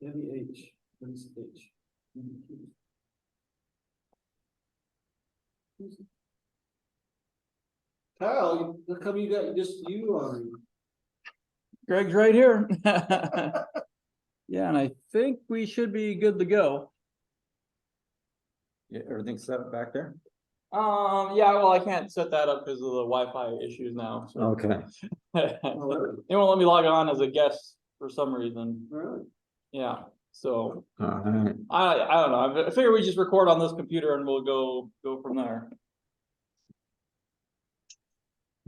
H. What is H? Kyle, how come you got just you on? Greg's right here. Yeah, and I think we should be good to go. Yeah, everything's set up back there? Yeah, well, I can't set that up because of the Wi-Fi issues now. So. Okay. They won't let me log on as a guest for some reason. Really? Yeah, so All right. I don't know. I figure we just record on this computer and we'll go from there.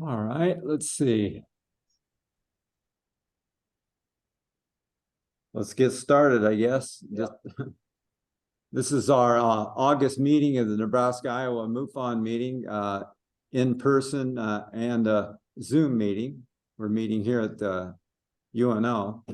All right, let's see. Let's get started, I guess. This is our August meeting of the Nebraska Iowa MUFON meeting, in person and Zoom meeting. We're meeting here at the UNO.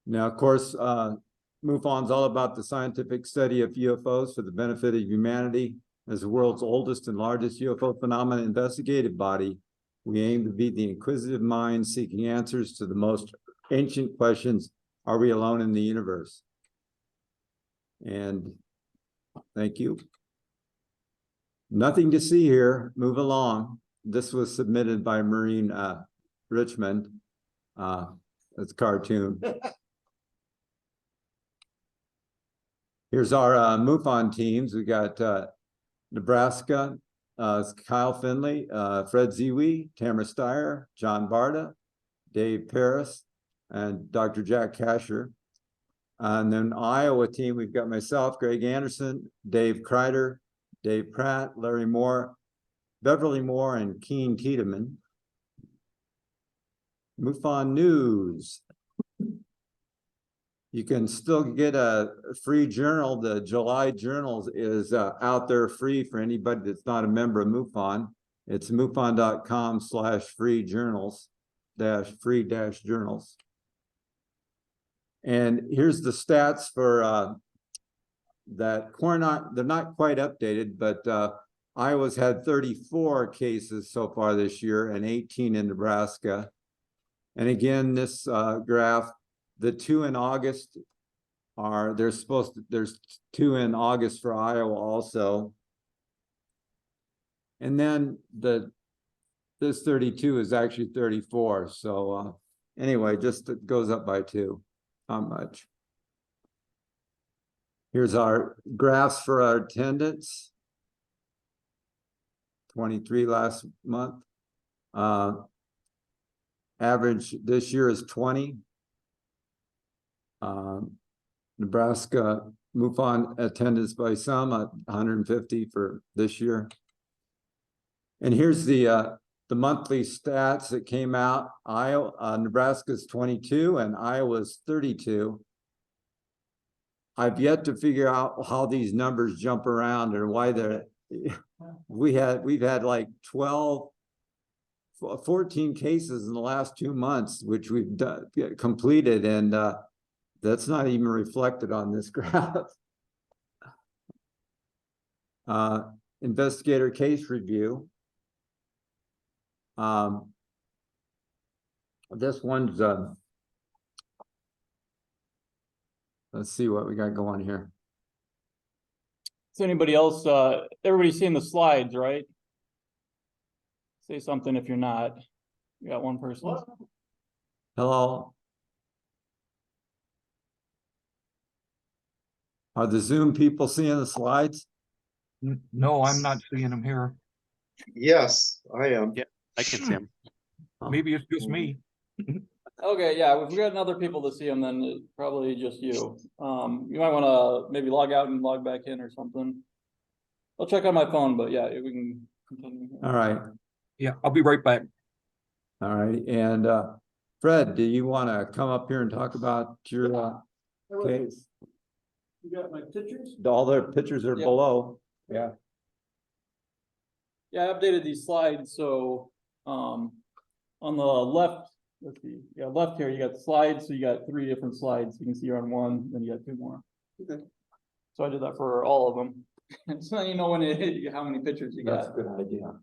Now, of course, MUFON's all about the scientific study of UFOs for the benefit of humanity. As the world's oldest and largest UFO phenomena investigative body, we aim to be the inquisitive mind seeking answers to the most ancient questions. Are we alone in the universe? And thank you. Nothing to see here. Move along. This was submitted by Maureen Richmond. It's a cartoon. Here's our MUFON teams. We got Nebraska, Kyle Finley, Fred Ziwi, Tamara Steyer, John Barta, Dave Paris, and Dr. Jack Kasher. And then Iowa team, we've got myself, Greg Anderson, Dave Kreider, Dave Pratt, Larry Moore, Beverly Moore, and Keen Tiedemann. MUFON News. You can still get a free journal. The July journals is out there free for anybody that's not a member of MUFON. It's MUFON.com/free journals free journals. And here's the stats for that Coronat. They're not quite updated, but Iowa's had 34 cases so far this year and 18 in Nebraska. And again, this graph, the 2 in August there's 2 in August for Iowa also. And then this 32 is actually 34. So anyway, just it goes up by 2. Not much. Here's our graphs for our attendance. 23 last month. Average this year is 20. Nebraska MUFON attendance by some 150 for this year. And here's the monthly stats that came out. Nebraska's 22 and Iowa's 32. I've yet to figure out how these numbers jump around or why they're. We've had like 14 cases in the last 2 months, which we've completed, and that's not even reflected on this graph. Investigator case review. This one's let's see what we got going here. Is anybody else? Everybody's seeing the slides, right? Say something if you're not. You got one person. Hello. Are the Zoom people seeing the slides? No, I'm not seeing them here. Yes, I am. Yeah, I can see him. Maybe it's just me. Okay, yeah, if we got other people to see them, then it's probably just you. You might want to maybe log out and log back in or something. I'll check on my phone, but yeah, we can continue. All right. Yeah, I'll be right back. All right. And Fred, do you want to come up here and talk about your case? You got my pictures? All their pictures are Yep. below. Yeah. Yeah, I updated these slides, so on the left, let's see, yeah, left here, you got slides, so you got 3 different slides. You can see you're on one, then you got 2 more. Okay. So I did that for all of them. So you know when it hit you, how many pictures you That's got. a good idea.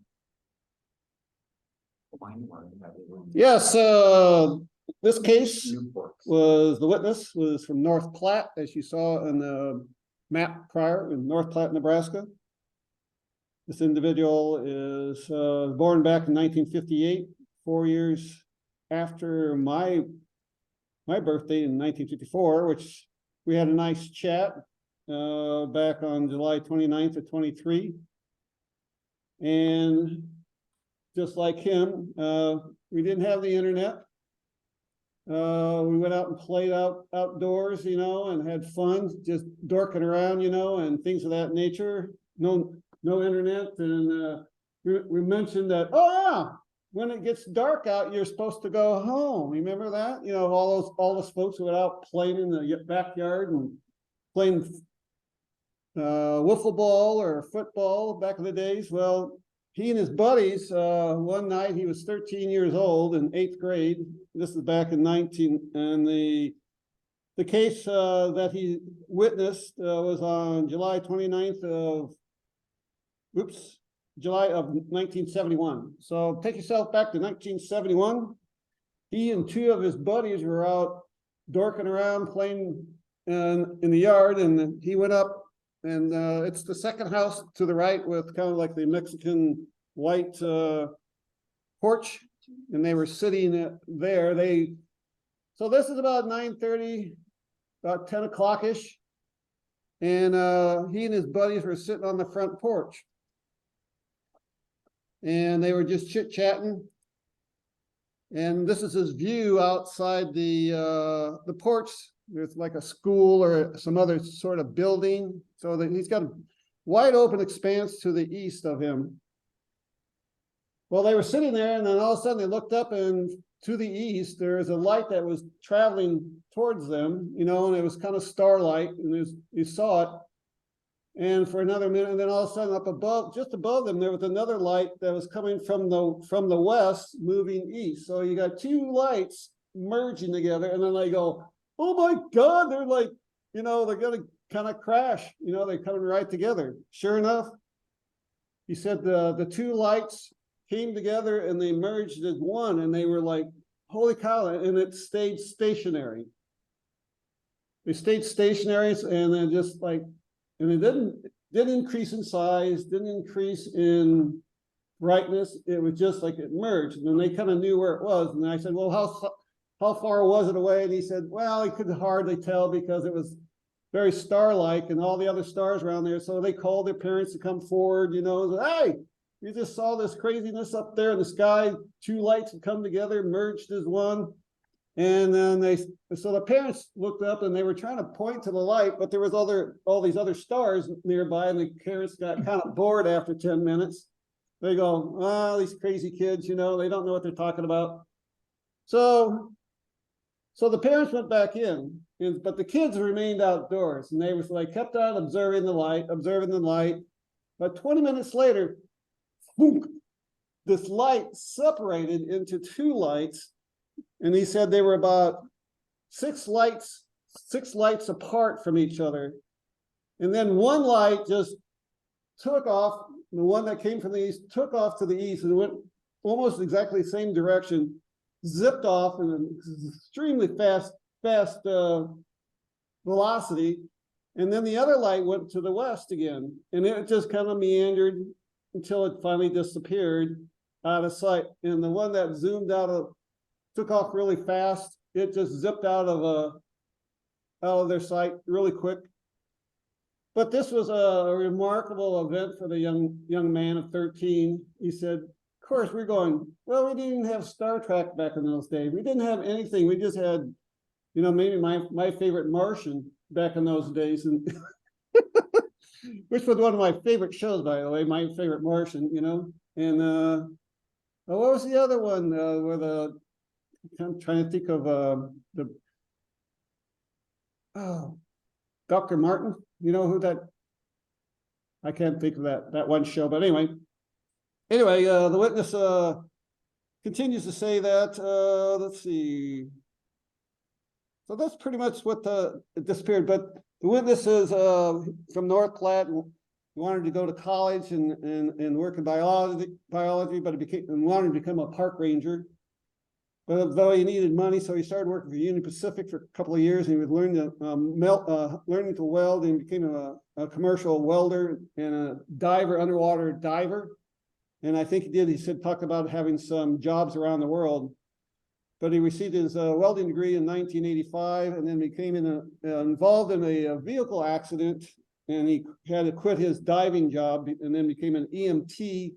Yes, this case was, the witness was from North Platte, as you saw in the map prior, in North Platte, Nebraska. This individual is born back in 1958, 4 years after my birthday in 1954, which we had a nice chat back on July 29th of 23. And just like him, we didn't have the internet. We went out and played outdoors, you know, and had fun, just dorking around, you know, and things of that nature. No internet. And we mentioned that, oh yeah, when it gets dark out, you're supposed to go home. Remember that? You know, all those folks who went out playing in the backyard and playing wiffle ball or football back in the days. Well, he and his buddies, one night he was 13 years old in 8th grade. This is back in and the case that he witnessed was on July 29th of, July of 1971. So take yourself back to 1971. He and two of his buddies were out dorking around playing in the yard, and he went up, and it's the second house to the right with kind of like the Mexican white porch, and they were sitting there. So this is about 9:30, about 10 o'clock-ish, and he and his buddies were sitting on the front porch. And they were just chit-chatting. And this is his view outside the porch. There's like a school or some other sort of building. So that he's got a wide open expanse to the east of him. Well, they were sitting there, and then all of a sudden they looked up, and to the east, there was a light that was traveling towards them, you know, and it was kind of starlight, and you saw it. And for another minute, and then all of a sudden up above, just above them, there was another light that was coming from the west, moving east. So you got two lights merging together, and then they go, oh my God, they're like, you know, they're gonna kind of crash, you know, they're coming right together. Sure enough, he said the two lights came together and they merged as one, and they were like, holy cow, and it stayed stationary. They stayed stationary, and then just like, and it didn't increase in size, didn't increase in brightness. It was just like it merged, and then they kind of knew where it was. And I said, well, how far was it away? And he said, well, he could hardly tell because it was very star-like and all the other stars around there. So they called their parents to come forward, you know, and said, hey, you just saw this craziness up there in the sky. Two lights had come together, merged as one. And then so the parents looked up, and they were trying to point to the light, but there was all these other stars nearby, and the parents got kind of bored after 10 minutes. They go, oh, these crazy kids, you know, they don't know what they're talking about. So the parents went back in, but the kids remained outdoors, and they kept on observing the light. But 20 minutes later, boom, this light separated into two lights. And he said they were about six lights apart from each other. And then one light just took off, the one that came from the east took off to the east and went almost exactly the same direction, zipped off in an extremely fast velocity. And then the other light went to the west again. And it just kind of meandered until it finally disappeared out of sight. And the one that zoomed took off really fast. It just zipped out of their sight really quick. But this was a remarkable event for the young man of 13. He said, of course, we're going, well, we didn't have Star Trek back in those days. We didn't have anything. We just had, you know, maybe my favorite Martian back in those days. And which was one of my favorite shows, by the way, my favorite Martian, you know. And what was the other one where I'm trying to think of Dr. Martin, you know who that, I can't think of that one show, but anyway, the witness continues to say that, let's see. So that's pretty much what it disappeared, but the witness is from North Platte, and wanted to go to college and work in biology, but he wanted to become a park ranger. But though he needed money, so he started working for Union Pacific for a couple of years, and he was learning to weld, and became a commercial welder and a diver, underwater diver. And I think he talked about having some jobs around the world. But he received his welding degree in 1985, and then became involved in a vehicle accident, and he had to quit his diving job, and then became an EMT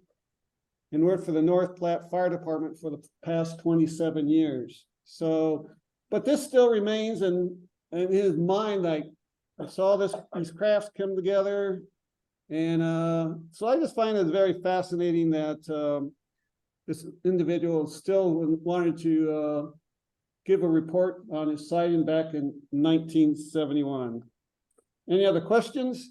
and worked for the North Platte Fire Department for the past 27 years. So, but this still remains in his mind, like, I saw these crafts come together. And so I just find it very fascinating that this individual still wanted to give a report on his sighting back in 1971. Any other questions?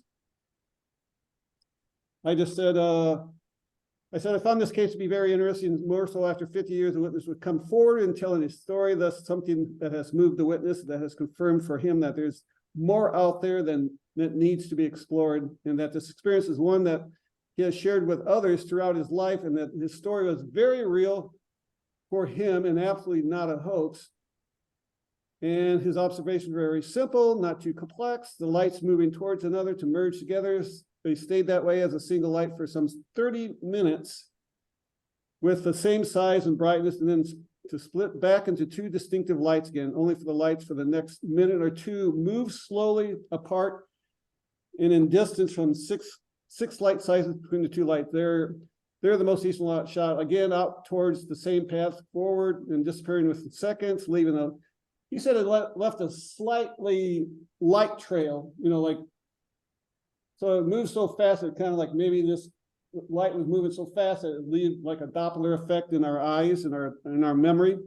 I just said, I found this case to be very interesting, more so after 50 years, the witness would come forward and telling his story. Thus, something that has moved the witness, that has confirmed for him that there's more out there than that needs to be explored, and that this experience is one that he has shared with others throughout his life, and that his story was very real for him and absolutely not a hoax. And his observations were very simple, not too complex. The lights moving towards another to merge together. They stayed that way as a single light for some 30 minutes with the same size and brightness, and then to split back into two distinctive lights again, only for the lights for the next minute or two move slowly apart and in distance from six light sizes between the two lights. They're the most recent shot, again, out towards the same path forward and disappearing within seconds, leaving he said it left a slightly light trail, like, so it moves so fast, it kind of like maybe this light was moving so fast that it leaves like a Doppler effect in our eyes and in our memory.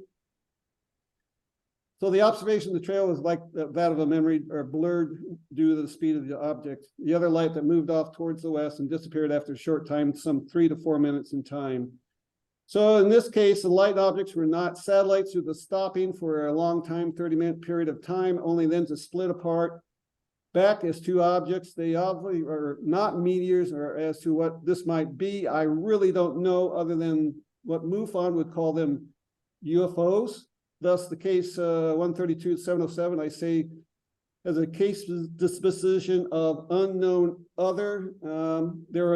So the observation of the trail was like that of a memory, or blurred due to the speed of the object. The other light that moved off towards the west and disappeared after a short time, some 3 to 4 minutes in time. So in this case, the light objects were not satellites with the stopping for a long time, 30-minute period of time, only then to split apart back as two objects. They obviously are not meteors, or as to what this might be, I really don't know, other than what MUFON would call them UFOs. Thus, the case 132-707, I say, as a case disposition of unknown other. There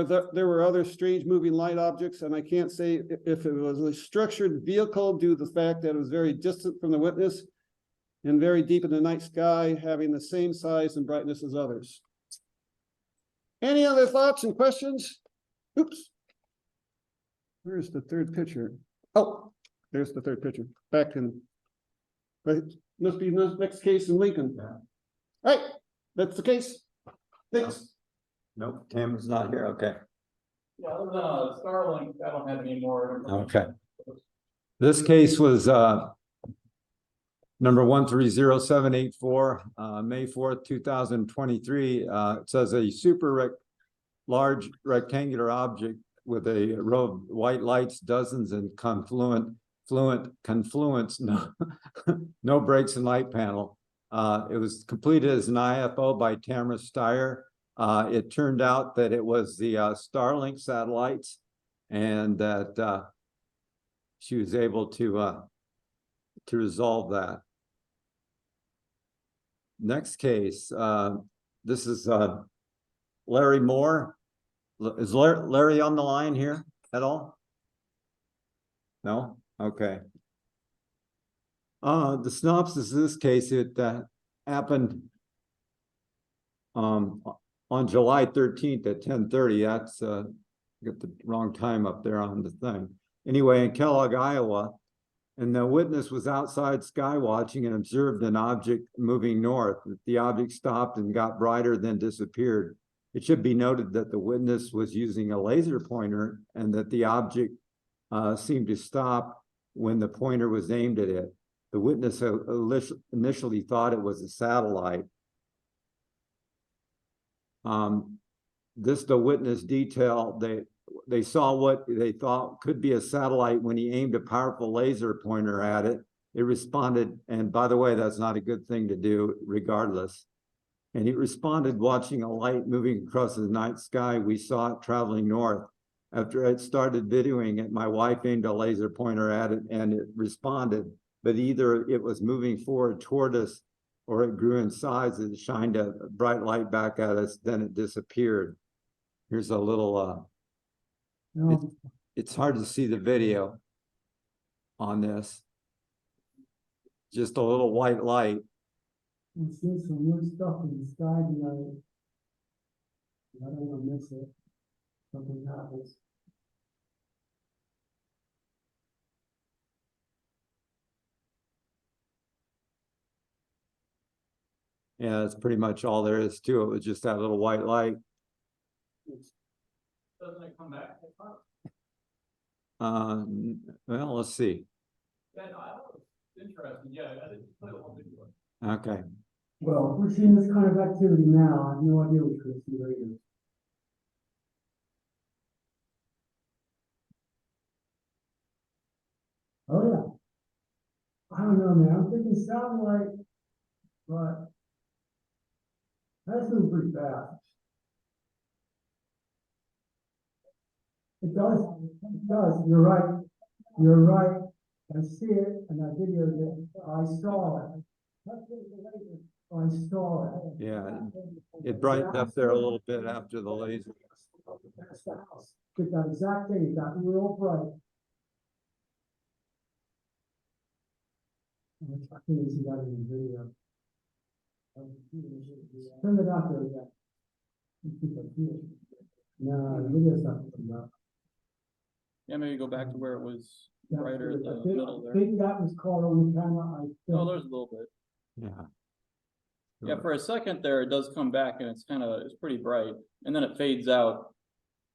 were other strange moving light objects, and I can't say if it was a structured vehicle due to the fact that it was very distant from the witness and very deep in the night sky, having the same size and brightness as others. Any other thoughts and questions? Oops. Where's the third picture? Oh, there's the third picture. Back in, right, must be the next case in Lincoln. Yeah. All right, that's the case. Thanks. Nope, Tim's not here, okay. Yeah, other than Starlink, I don't have any more. Okay. This case was number 130784, May 4th, 2023. It says a large rectangular object with a row of white lights, dozens and confluence, no breaks in light panel. It was completed as an IFO by Tamara Steyer. It turned out that it was the Starlink satellites, and that she was able to resolve that. Next case, this is Larry Moore. Is Larry on the line here at all? No? Okay. The synopsis of this case, it happened on July 13th at 10:30. That's got the wrong time up there on the thing. Anyway, in Kellogg, Iowa, and the witness was outside sky watching and observed an object moving north. The object stopped and got brighter, then disappeared. It should be noted that the witness was using a laser pointer and that the object seemed to stop when the pointer was aimed at it. The witness initially thought it was a satellite. The witness detail, they saw what they thought could be a satellite when he aimed a powerful laser pointer at it. It responded, and by the way, that's not a good thing to do regardless. And it responded watching a light moving across the night sky. We saw it traveling north. After it started videoing it, my wife aimed a laser pointer at it and it responded. but either it was moving forward toward us or it grew in size. It shined a bright light back at us, then it disappeared. Here's a little, it's hard to see the video on this. Just a little white light. We've seen some new stuff in the sky tonight. I don't wanna miss it. Something happens. Yeah, that's pretty much all there is to it. It was just that little white light. Doesn't it come back? Well, let's see. Yeah, no, I thought it was interesting. Yeah, I didn't play the whole video. Okay. Well, we're seeing this kind of activity now. I have no idea what we're gonna see later. Oh, yeah. I don't know, man. I'm thinking satellite, but that's moving pretty fast. It does. It does. You're right. You're right. I see it and I videoed it. I saw it. I saw it. Yeah, it brightened up there a little bit after the laser. That's the house. Get that exact thing. It got real bright. I couldn't see that in the video. Turn it out there again. No, the video's not coming up. Yeah, maybe go back to where it was Yeah, brighter in I the think- middle I there. think that was caught on the camera. I Oh, think. there's a little bit. Yeah. Yeah, for a second there, it does come back and it's pretty bright, and then it fades out.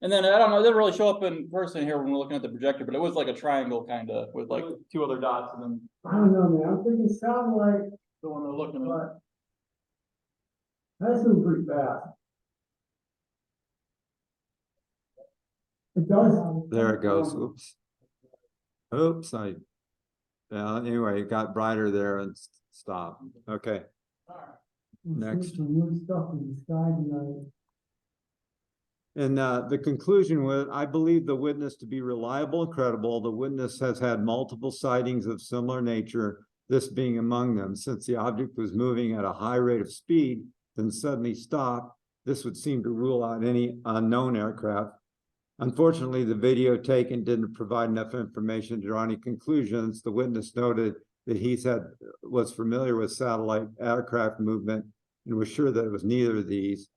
And then, I don't know, it didn't really show up in person here when we're looking at the projector, but it was like a triangle kind of with like two other dots and then I don't know, man. I'm thinking satellite, the one we're looking at. but that's moving pretty fast. It does. There it goes. Oops. Oops, anyway, it got brighter there and stopped. Okay. We've seen Next. some new stuff in the sky tonight. And the conclusion was, I believe the witness to be reliable and credible. The witness has had multiple sightings of similar nature, this being among them. Since the object was moving at a high rate of speed, then suddenly stopped, this would seem to rule out any unknown aircraft. Unfortunately, the video taken didn't provide enough information to draw any conclusions. The witness noted that was familiar with satellite aircraft movement and was sure that it was neither of these.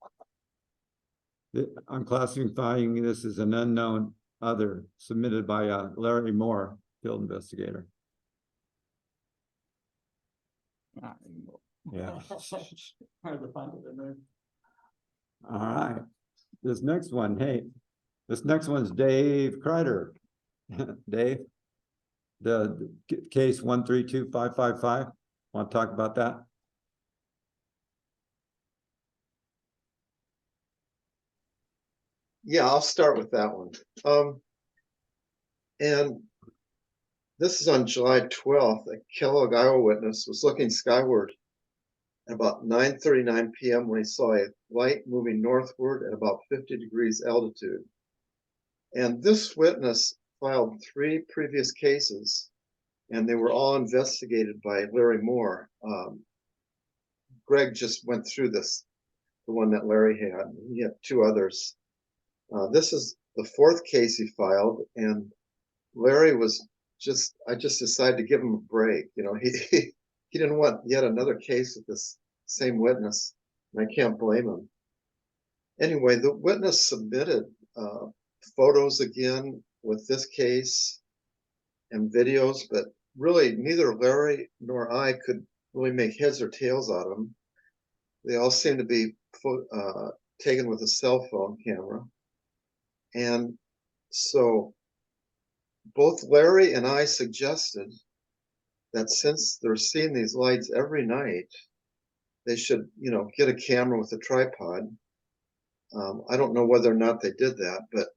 I'm classifying this as an unknown other submitted by Larry Moore, field investigator. Yeah. Hard to find it in there. All right. This next one, this next one's Dave Kreider. Dave, the case 132555. Want to talk about that? Yeah, I'll start with that one. And this is on July 12th. A Kellogg, Iowa witness was looking skyward at about 9:39 p.m. when he saw a light moving northward at about 50 degrees altitude. And this witness filed 3 previous cases, and they were all investigated by Larry Moore. Greg just went through this, the one that Larry had. He had 2 others. This is the 4th case he filed, and Larry was I just decided to give him a break. You know, he didn't want yet another case with this same witness, and I can't blame him. Anyway, the witness submitted photos again with this case and videos, but really neither Larry nor I could really make heads or tails out of them. They all seem to be taken with a cell phone camera. And so both Larry and I suggested that since they're seeing these lights every night, they should, get a camera with a tripod. I don't know whether or not they did that, but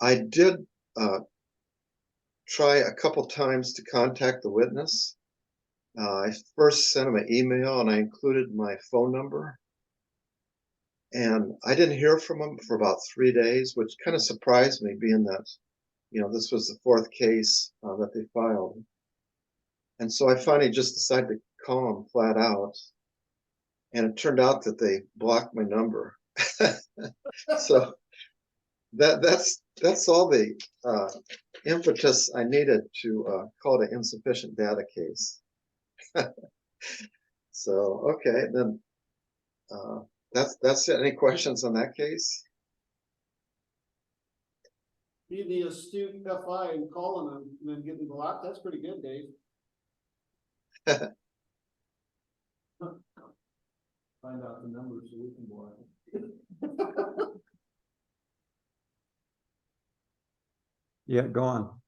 I did try a couple times to contact the witness. I first sent him an email and I included my phone number. And I didn't hear from him for about 3 days, which kind of surprised me, being that, this was the 4th case that they filed. And so I finally just decided to call them flat out. And it turned out that they blocked my number. So that's all the impetus I needed to call it an insufficient data case. So okay, then that's it. Any questions on that case? Be the astute FI and calling them and then getting blocked. That's pretty good, Dave. Find out the numbers so we can block it. Yeah, go on,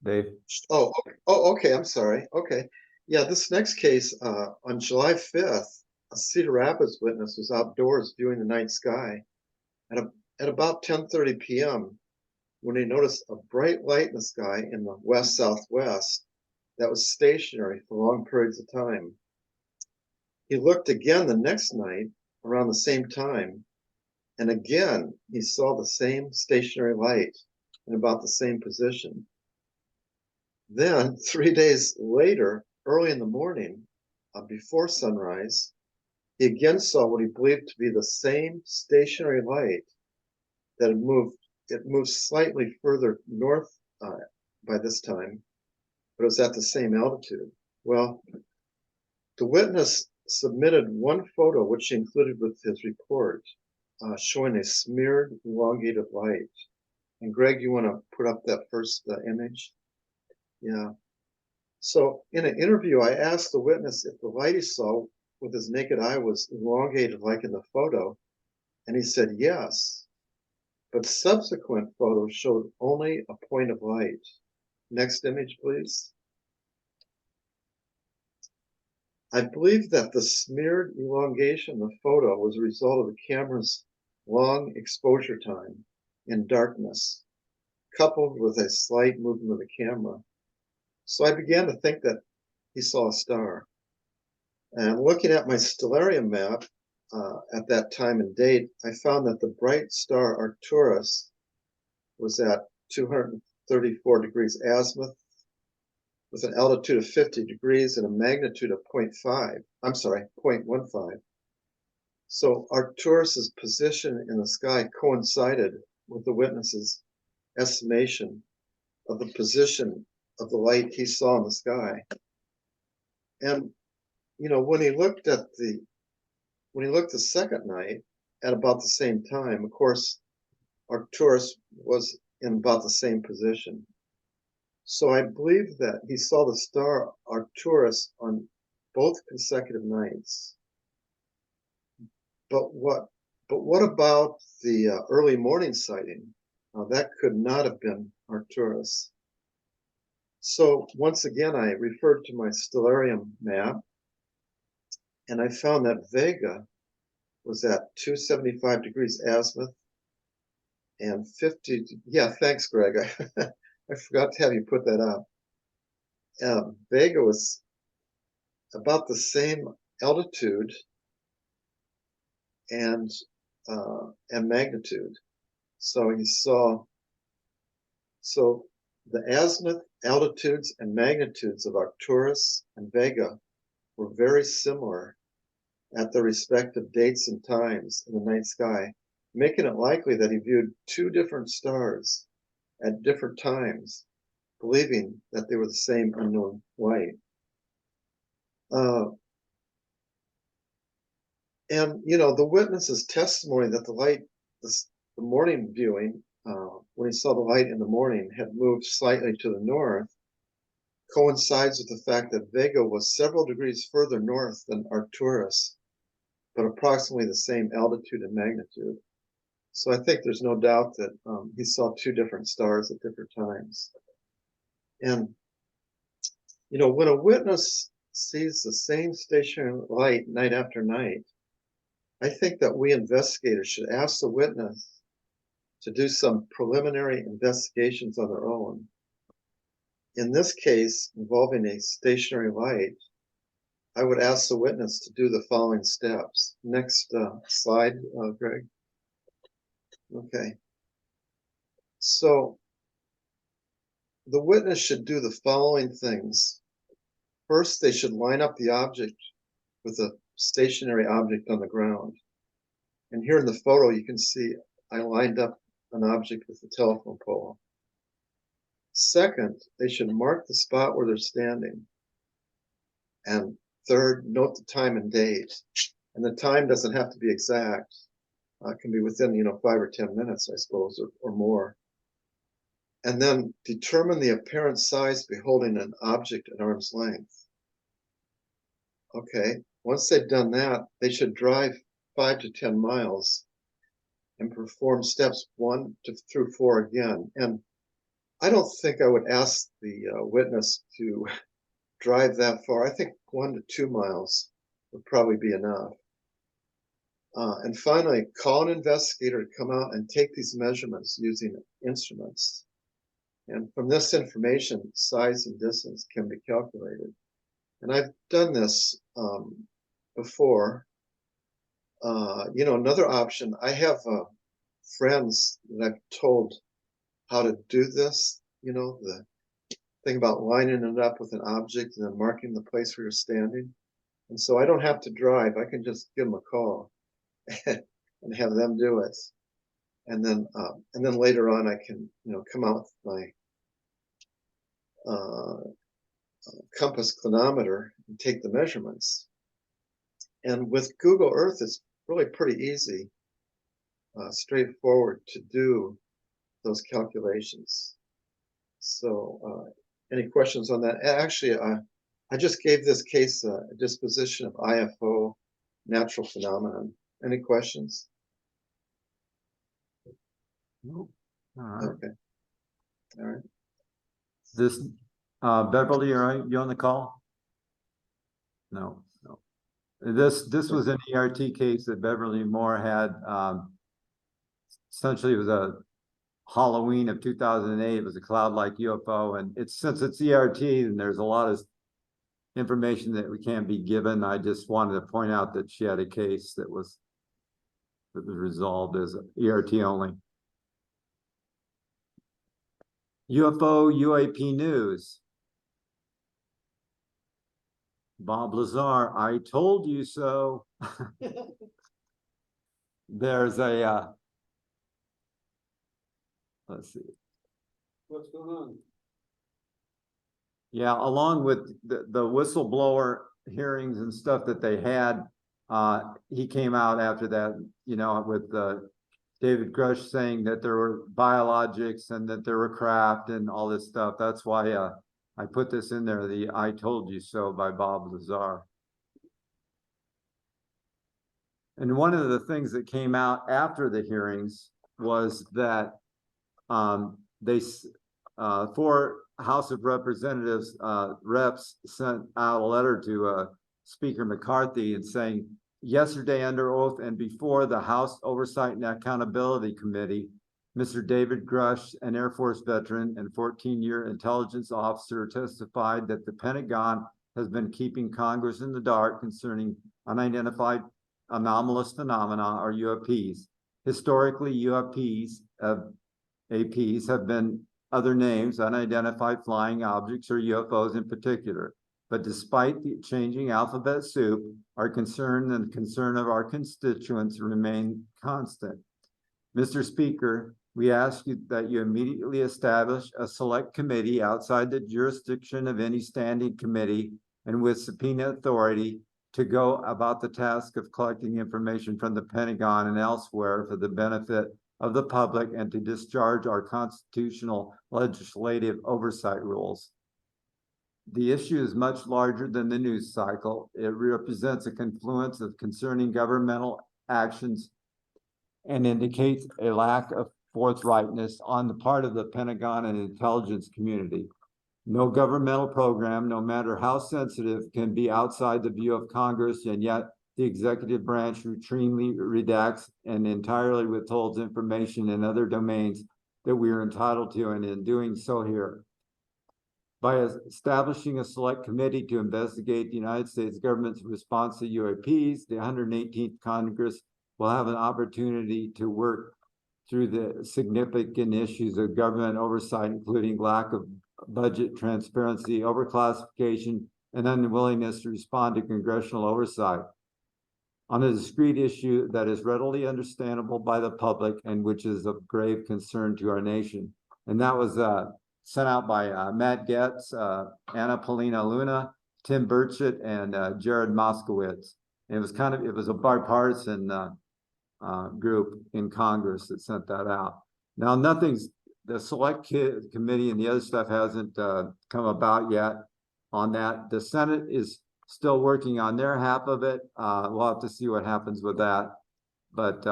Dave. Okay. I'm sorry. Okay. Yeah, this next case, on July 5th, a Cedar Rapids witness was outdoors viewing the night sky at about 10:30 p.m. when he noticed a bright light in the sky in the west-southwest that was stationary for long periods of time. He looked again the next night around the same time, and again he saw the same stationary light in about the same position. Then, 3 days later, early in the morning, before sunrise, he again saw what he believed to be the same stationary light that had moved. It moved slightly further north by this time, but it was at the same altitude. Well, the witness submitted one photo, which he included with his report, showing a smeared, elongated light. And Greg, you want to put up that first image? Yeah. So in an interview, I asked the witness if the light he saw with his naked eye was elongated like in the photo, and he said yes. But subsequent photos showed only a point of light. Next image, please. I believe that the smeared elongation of the photo was a result of the camera's long exposure time in darkness, coupled with a slight movement of the camera. So I began to think that he saw a star. And looking at my stellarium map at that time and date, I found that the bright star Arcturus was at 234 degrees azimuth with an altitude of 50 degrees and a magnitude of 0.15. So Arcturus's position in the sky coincided with the witness's estimation of the position of the light he saw in the sky. And when he looked the second night at about the same time, of course, Arcturus was in about the same position. So I believe that he saw the star Arcturus on both consecutive nights. But what about the early morning sighting? That could not have been Arcturus. So once again, I referred to my stellarium map, and I found that Vega was at 275 degrees azimuth and 50. Yeah, thanks, Greg. I forgot to have you put that up. Vega was about the same altitude and magnitude. So he saw. So the azimuth, altitudes, and magnitudes of Arcturus and Vega were very similar at their respective dates and times in the night sky, making it likely that he viewed two different stars at different times, believing that they were the same unknown light. And the witness's testimony that the light, the morning viewing, when he saw the light in the morning, had moved slightly to the north, coincides with the fact that Vega was several degrees further north than Arcturus, but approximately the same altitude and magnitude. So I think there's no doubt that he saw two different stars at different times. And, when a witness sees the same stationary light night after night, I think that we investigators should ask the witness to do some preliminary investigations on their own. In this case, involving a stationary light, I would ask the witness to do the following steps. Next slide, Greg. Okay. So the witness should do the following things. first they should line up the object with a stationary object on the ground. And here in the photo, you can see I lined up an object with the telephone pole. Second, they should mark the spot where they're standing. And third, note the time and date. And the time doesn't have to be exact. It can be within, 5 or 10 minutes, I suppose, or more. And then determine the apparent size beholding an object at arm's length. Okay, once they've done that, they should drive 5 to 10 miles and perform steps 1 through 4 again. And I don't think I would ask the witness to drive that far. I think 1 to 2 miles would probably be enough. And finally, call an investigator to come out and take these measurements using instruments. And from this information, size and distance can be calculated. And I've done this before. Another option, I have friends that I've told how to do this, the thing about lining it up with an object and then marking the place where you're standing. And so I don't have to drive. I can just give them a call and have them do it. And then later on, I can, come out with my compass clinometer and take the measurements. And with Google Earth, it's really pretty easy, straightforward to do those calculations. So, any questions on that? Actually, I just gave this case a disposition of IFO, natural phenomenon. Any questions? Nope. All right. Okay. All right. This, Beverly, you on the call? No. This was an ERT case that Beverly Moore had. Essentially, it was a Halloween of 2008. It was a cloud-like UFO, and since it's ERT, and there's a lot of information that we can't be given. I just wanted to point out that she had a case that was resolved as ERT only. UFO UAP news. Bob Lazar, I told you so. There's a let's see. What's going on? Yeah, along with the whistleblower hearings and stuff that they had, he came out after that, with David Grush saying that there were biologics and that there were craft and all this stuff. That's why I put this in there, the I Told You So by Bob Lazar. And one of the things that came out after the hearings was that four House of Representatives reps sent out a letter to Speaker McCarthy and saying, yesterday under oath and before the House Oversight and Accountability Committee, Mr. David Grush, an Air Force veteran and 14-year intelligence officer, testified that the Pentagon has been keeping Congress in the dark concerning unidentified anomalous phenomena, or UAPs. Historically, APs have been other names, unidentified flying objects, or UFOs in particular. But despite the changing alphabet soup, our concern and the concern of our constituents remain constant. Mr. Speaker, we ask you that you immediately establish a select committee outside the jurisdiction of any standing committee and with subpoena authority to go about the task of collecting information from the Pentagon and elsewhere for the benefit of the public and to discharge our constitutional legislative oversight rules. The issue is much larger than the news cycle. It represents a confluence of concerning governmental actions and indicates a lack of forthrightness on the part of the Pentagon and intelligence community. No governmental program, no matter how sensitive, can be outside the view of Congress, and yet the executive branch routinely redacts and entirely withholds information in other domains that we are entitled to, and in doing so here. By establishing a select committee to investigate the United States government's response to UAPs, the 118th Congress will have an opportunity to work through the significant issues of government oversight, including lack of budget transparency, overclassification, and unwillingness to respond to congressional oversight on a discrete issue that is readily understandable by the public and which is of grave concern to our nation. And that was sent out by Matt Getz, Anna Paulina Luna, Tim Burchett, and Jared Moskowitz. And it was a bipartisan group in Congress that sent that out. Now, the select committee and the other stuff hasn't come about yet on that. The Senate is still working on their half of it. We'll have to see what happens with that, but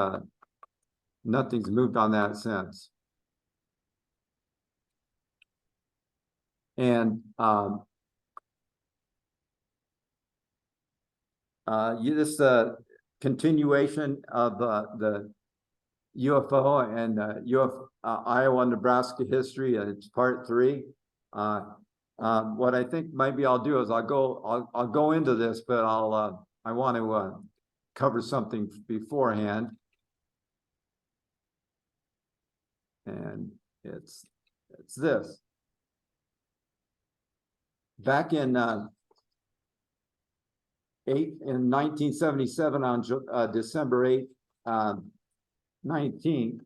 nothing's moved on that since. And this continuation of the UFO and Iowa, Nebraska history, and it's part 3. What I think maybe I'll do is I'll go into this, but I want to cover something beforehand, and it's this. Back in 1977 on December 8th, 19th.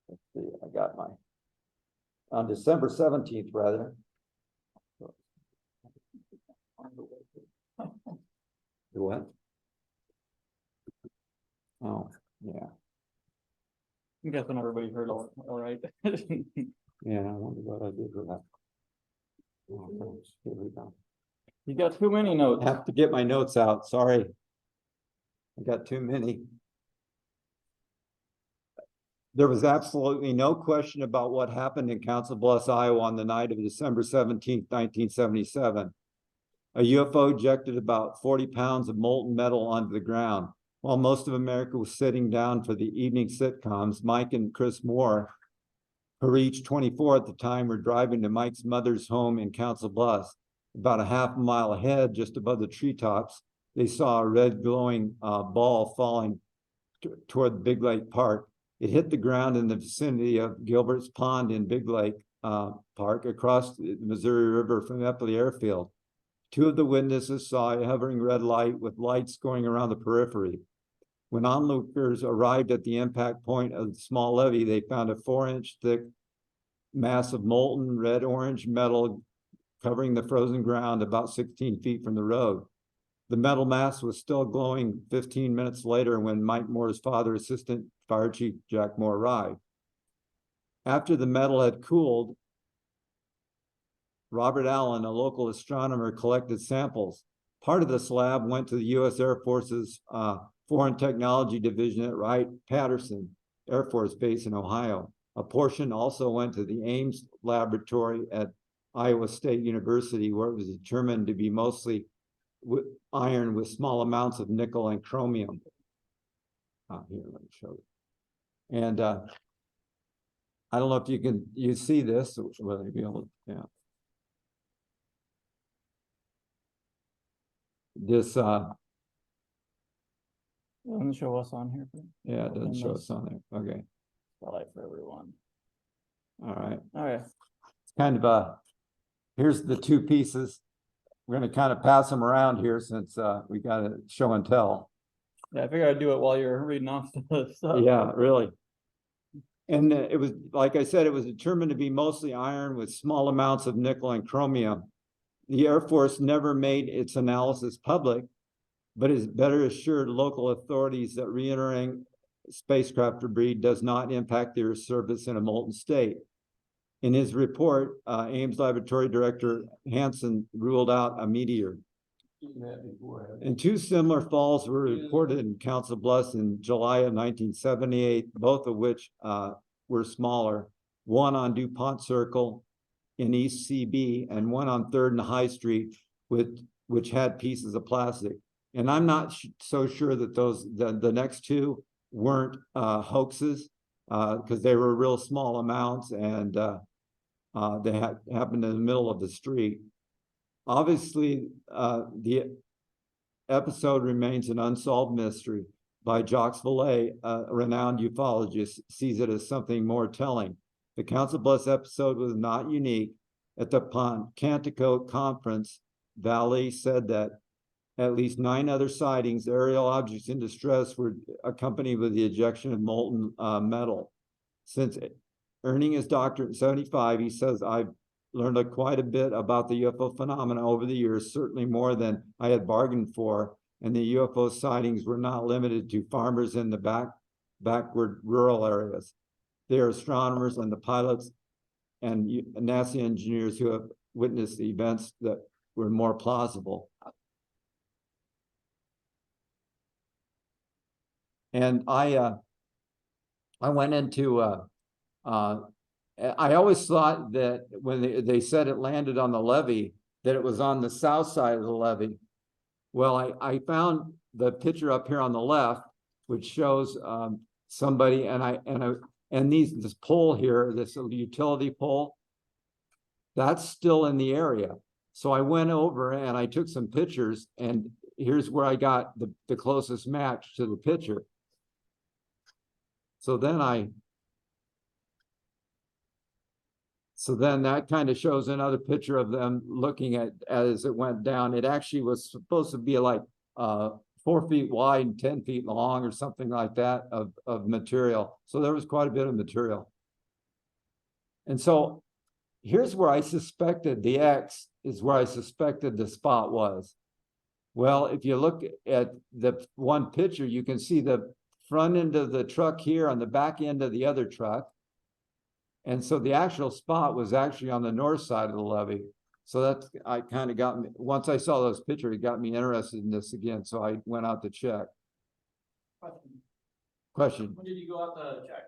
Let's see, I got on December 17th, rather. The what? Oh, yeah. I'm guessing everybody heard all right. Yeah, I wonder what I did with that. Oh, thanks. Here we go. You got too many notes. I have to get my notes out. Sorry. I got too many. There was absolutely no question about what happened in Council Bluffs, Iowa on the night of December 17th, 1977. A UFO ejected about 40 pounds of molten metal onto the ground. While most of America was sitting down for the evening sitcoms, Mike and Chris Moore, who were each 24 at the time, were driving to Mike's mother's home in Council Bluffs. About a half a mile ahead, just above the treetops, they saw a red glowing ball falling toward Big Lake Park. It hit the ground in the vicinity of Gilbert's Pond in Big Lake Park across the Missouri River from Epley Airfield. 2 of the witnesses saw a hovering red light with lights going around the periphery. When onlookers arrived at the impact point of the small levee, they found a 4-inch thick mass of molten red-orange metal covering the frozen ground about 16 feet from the road. The metal mass was still glowing 15 minutes later when Mike Moore's father, Assistant Fire Chief Jack Moore, arrived. After the metal had cooled, Robert Allen, a local astronomer, collected samples. Part of the slab went to the U.S. Air Force's Foreign Technology Division at Wright-Patterson Air Force Base in Ohio. A portion also went to the Ames Laboratory at Iowa State University, where it was determined to be mostly iron with small amounts of nickel and chromium. Here, let me show you. And I don't know if you see this, whether you be able to, yeah. This Doesn't show us on here. yeah, it doesn't show us on there. Okay. Spotlight for everyone. All right. All right. It's kind of here's the 2 pieces. We're going to kind of pass them around here since we got a show and tell. Yeah, I figured I'd do it while you're reading off the stuff. Yeah, really. And it was, like I said, it was determined to be mostly iron with small amounts of nickel and chromium. The Air Force never made its analysis public, but has better assured local authorities that re-entering spacecraft debris does not impact their surface in a molten state. In his report, Ames Laboratory Director Hansen ruled out a meteor. And 2 similar falls were reported in Council Bluffs in July of 1978, both of which were smaller. One on DuPont Circle in East CB, and one on 3rd and High Street, which had pieces of plastic. And I'm not so sure that the next 2 weren't hoaxes, because they were real small amounts, and they happened in the middle of the street. Obviously, the episode remains an unsolved mystery. By Jacques Vallée, a renowned ufologist, sees it as something more telling. The Council Bluffs episode was not unique. At the Poncantico Conference, Valley said that at least 9 other sightings, aerial objects in distress, were accompanied with the ejection of molten metal. Since earning his doctorate in 75, he says, I've learned quite a bit about the UFO phenomena over the years, certainly more than I had bargained for. And the UFO sightings were not limited to farmers in the backward rural areas. They are astronomers and the pilots and NASA engineers who have witnessed the events that were more plausible. And I went into, I always thought that when they said it landed on the levee, that it was on the south side of the levee. Well, I found the picture up here on the left, which shows somebody, and this pole here, this utility pole, that's still in the area. So I went over and I took some pictures, and here's where I got the closest match to the picture. So then that kind of shows another picture of them looking at as it went down. It actually was supposed to be like 4 feet wide and 10 feet long or something like that of material. So there was quite a bit of material. And so here's where I suspected the X is where I suspected the spot was. Well, if you look at the one picture, you can see the front end of the truck here on the back end of the other truck. And so the actual spot was actually on the north side of the levee. So that's, I kind of got me, once I saw those pictures, it got me interested in this again. So I went out to check. Question. When did you go out to check?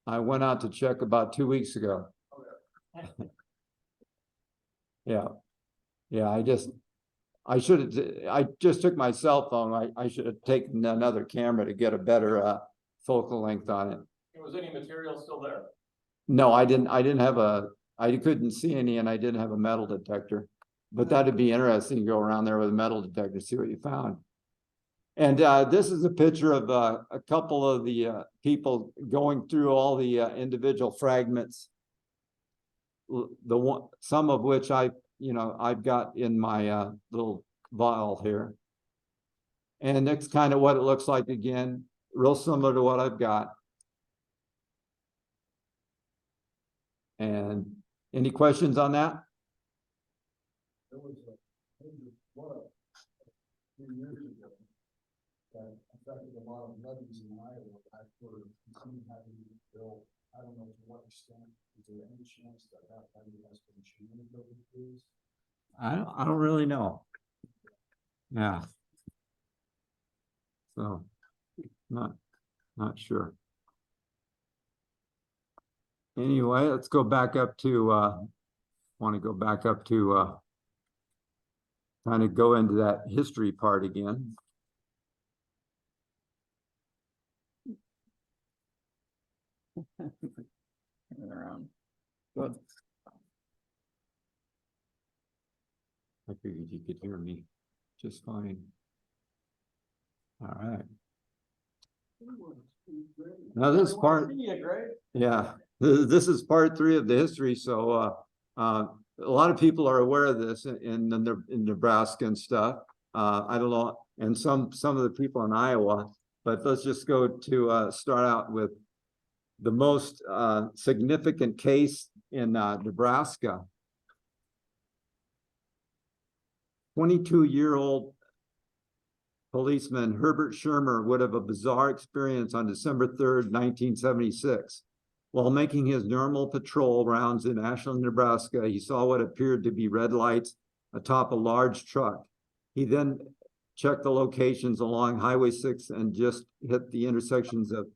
I went out to check about 2 weeks ago. Okay. Yeah. I just took my cell phone. I should have taken another camera to get a better focal length on it. Was any material still there? No, I couldn't see any, and I didn't have a metal detector, but that'd be interesting to go around there with a metal detector, see what you found. And this is a picture of a couple of the people going through all the individual fragments. Some of which I've got in my little vial here. And that's kind of what it looks like again, real similar to what I've got. And any questions on that? There was a flood a few years ago that affected a lot of levees in Iowa that were having to be built. I don't know to what extent. Is there any chance that levee has been changed over the years? I don't really know. Yeah. So not sure. Anyway, let's go back up to kind of go into that history part again. Around. Good. I figured you could hear me just fine. All right. Now this part, yeah, this is part 3 of the history. So a lot of people are aware of this in Nebraska and stuff. I don't know, and some of the people in Iowa. But let's just go to start out with the most significant case in Nebraska. 22-year-old policeman Herbert Shermer would have a bizarre experience on December 3rd, 1976. While making his normal patrol rounds in Ashland, Nebraska, he saw what appeared to be red lights atop a large truck. He then checked the locations along Highway 6 and just hit the intersections of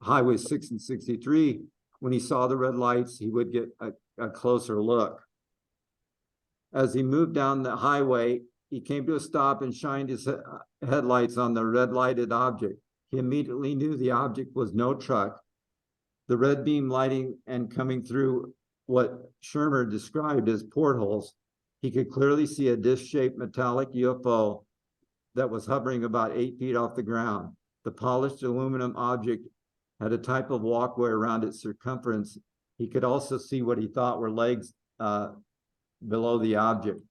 Highway 6 and 63. When he saw the red lights, he would get a closer look. As he moved down the highway, he came to a stop and shined his headlights on the red lighted object. He immediately knew the object was no truck. The red beam lighting and coming through what Shermer described as portholes, he could clearly see a disc-shaped metallic UFO that was hovering about 8 feet off the ground. The polished aluminum object had a type of walkway around its circumference He could also see what he thought were legs below the object.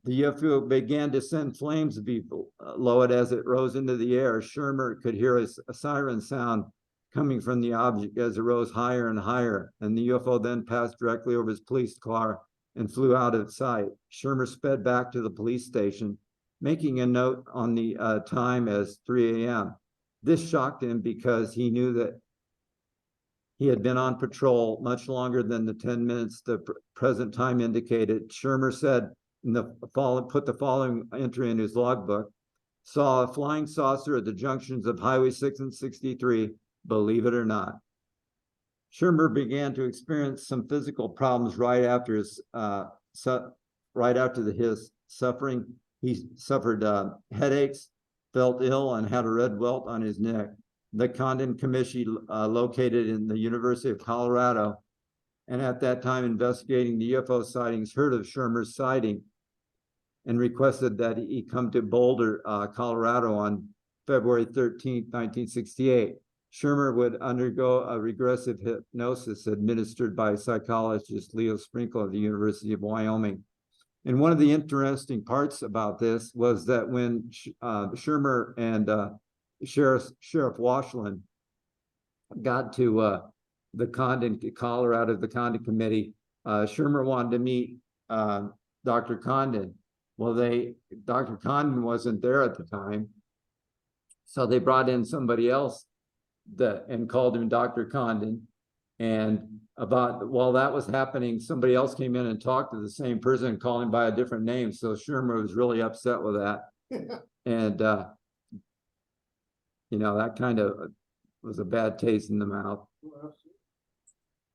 The UFO began to send flames below it as it rose into the air. Shermer could hear a siren sound coming from the object as it rose higher and higher, and the UFO then passed directly over his police car and flew out of sight. Shermer sped back to the police station, making a note on the time as 3 a.m. This shocked him because he knew that he had been on patrol much longer than the 10 minutes the present time indicated. Shermer said, put the following entry in his logbook: saw a flying saucer at the junctions of Highway 6 and 63, believe it or not. Shermer began to experience some physical problems right after his suffering. He suffered headaches, felt ill, and had a red welt on his neck. The Condon Commission, located in the University of Colorado, and at that time investigating the UFO sightings, heard of Shermer's sighting and requested that he come to Boulder, Colorado on February 13th, 1968. Shermer would undergo a regressive hypnosis administered by psychologist Leo Sprinkle of the University of Wyoming. And one of the interesting parts about this was that when Shermer and Sheriff Washland got to the Condon, Colorado, the Condon Committee, Shermer wanted to meet Dr. Condon. Well, Dr. Condon wasn't there at the time, so they brought in somebody else and called him Dr. Condon. And while that was happening, somebody else came in and talked to the same person and called him by a different name. So Shermer was really upset with that. And, that kind of was a bad taste in the mouth.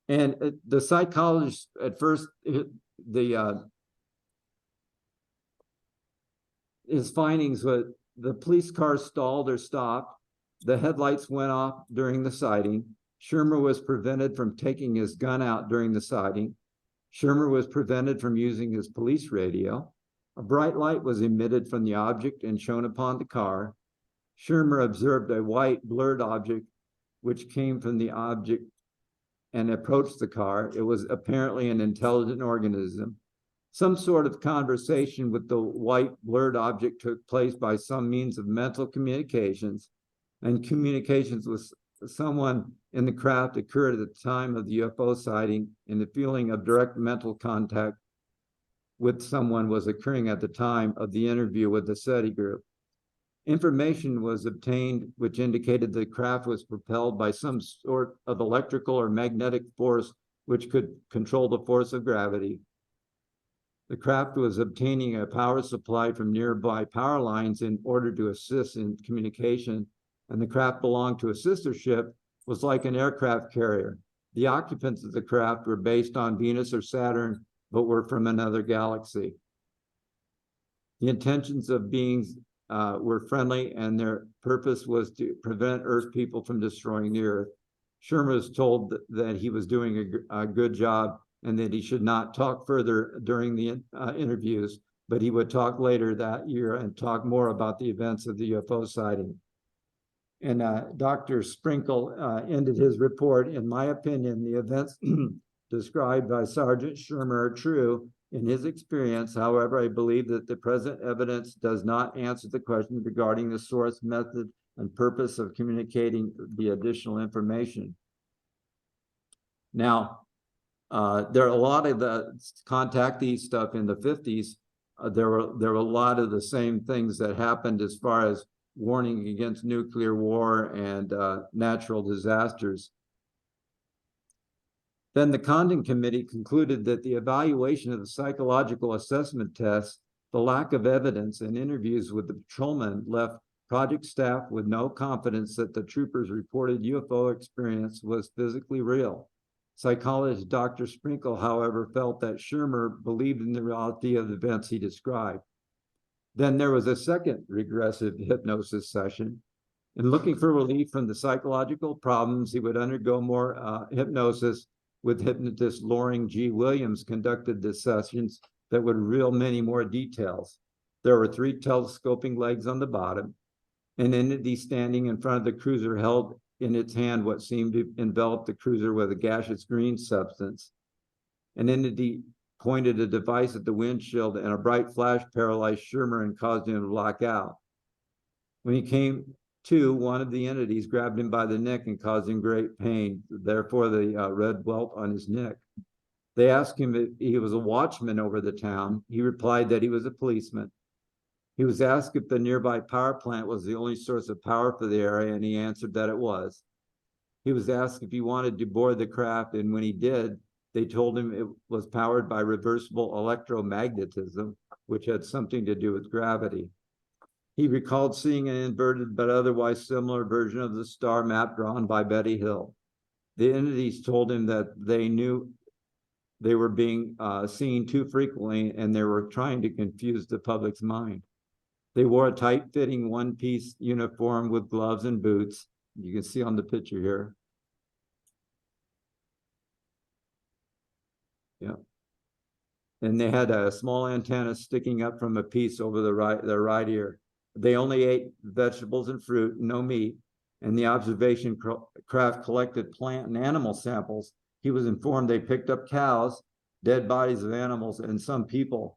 And the psychologist at first, his findings were the police car stalled or stopped. The headlights went off during the sighting. Shermer was prevented from taking his gun out during the sighting. Shermer was prevented from using his police radio. A bright light was emitted from the object and shone upon the car. Shermer observed a white blurred object which came from the object and approached the car. It was apparently an intelligent organism. Some sort of conversation with the white blurred object took place by some means of mental communications, and communications with someone in the craft occurred at the time of the UFO sighting, and the feeling of direct mental contact with someone was occurring at the time of the interview with the SETI group. Information was obtained which indicated the craft was propelled by some sort of electrical or magnetic force which could control the force of gravity. The craft was obtaining a power supply from nearby power lines in order to assist in communication, and the craft belonged to a sister ship, was like an aircraft carrier. The occupants of the craft were based on Venus or Saturn, but were from another galaxy. The intentions of beings were friendly, and their purpose was to prevent Earth people from destroying the Earth. Shermer was told that he was doing a good job and that he should not talk further during the interviews, but he would talk later that year and talk more about the events of the UFO sighting. And Dr. Sprinkle ended his report. In my opinion, the events described by Sergeant Shermer are true in his experience. However, I believe that the present evidence does not answer the question regarding the source, method, and purpose of communicating the additional information. Now, there are a lot of the contactee stuff in the 50s. There were a lot of the same things that happened as far as warning against nuclear war and natural disasters. Then the Condon Committee concluded that the evaluation of the psychological assessment tests, the lack of evidence, and interviews with the patrolmen left project staff with no confidence that the troopers' reported UFO experience was physically real. Psychologist Dr. Sprinkle, however, felt that Shermer believed in the reality of the events he described. Then there was a second regressive hypnosis session. And looking for relief from the psychological problems, he would undergo more hypnosis, with hypnotist Loring G. Williams conducted the sessions that would reveal many more details. There were 3 telescoping legs on the bottom. An entity standing in front of the cruiser held in its hand what seemed to envelop the cruiser with a gaseous green substance. An entity pointed a device at the windshield, and a bright flash paralyzed Shermer and caused him to black out. When he came to, one of the entities grabbed him by the neck and caused him great pain, therefore the red welt on his neck. They asked him if he was a watchman over the town. He replied that he was a policeman. He was asked if the nearby power plant was the only source of power for the area, and he answered that it was. He was asked if he wanted to board the craft, and when he did, they told him it was powered by reversible electromagnetism, which had something to do with gravity. He recalled seeing an inverted but otherwise similar version of the star map drawn by Betty Hill. The entities told him that they knew they were being seen too frequently, and they were trying to confuse the public's mind. They wore a tight-fitting one-piece uniform with gloves and boots. You can see on the picture here. Yeah. And they had a small antenna sticking up from a piece over their right ear. They only ate vegetables and fruit, no meat, and the observation craft collected plant and animal samples. He was informed they picked up cows, dead bodies of animals, and some people.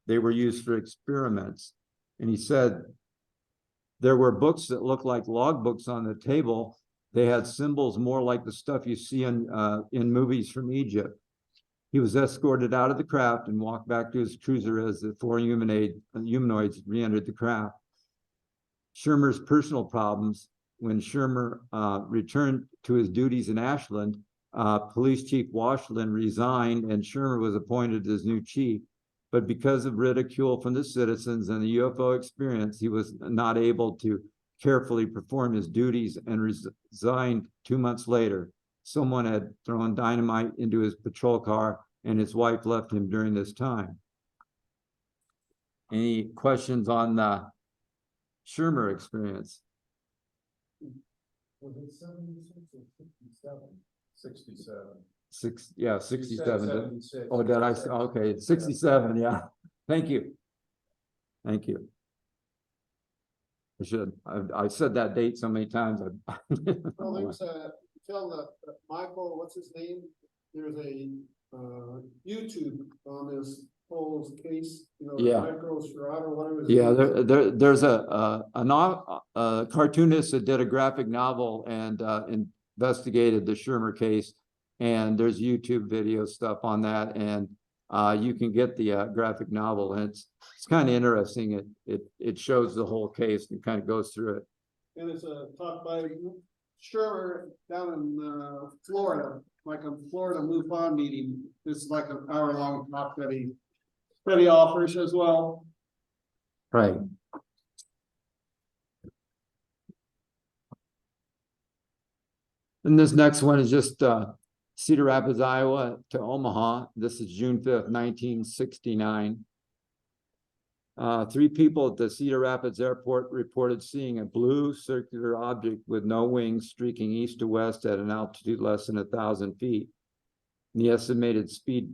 They were used for experiments. And he said there were books that looked like log books on the table. They had symbols more like the stuff you see in movies from Egypt. He was escorted out of the craft and walked back to his cruiser as the four humanoids re-entered the craft. Shermer's personal problems. When Shermer returned to his duties in Ashland, Police Chief Washland resigned and Shermer was appointed as new chief. But because of ridicule from the citizens and the UFO experience, he was not able to carefully perform his duties and resigned 2 months later. Someone had thrown dynamite into his patrol car and his wife left him during this time. Any questions on the Shermer experience? Was it 76 or 67? 67. 67. 76. Oh, did I? Okay, 67. Yeah. Thank you. Thank you. I should. I've said that date so many times. Well, there's a, tell Michael, what's his name? There's a YouTube on this whole case, you know, Yeah. Micro Sherrod or whatever. Yeah, there's a cartoonist that did a graphic novel and investigated the Shermer case, and there's YouTube video stuff on that, and you can get the graphic novel, and it's kind of interesting. It shows the whole case and kind of goes through it. And it's a talk by Shermer down in Florida, like a Florida MUFON meeting. It's like an hour-long talk that he offers as well. Right. And this next one is just Cedar Rapids, Iowa to Omaha. This is June 5th, 1969. 3 people at the Cedar Rapids airport reported seeing a blue circular object with no wings streaking east to west at an altitude less than 1,000 feet. And the estimated speed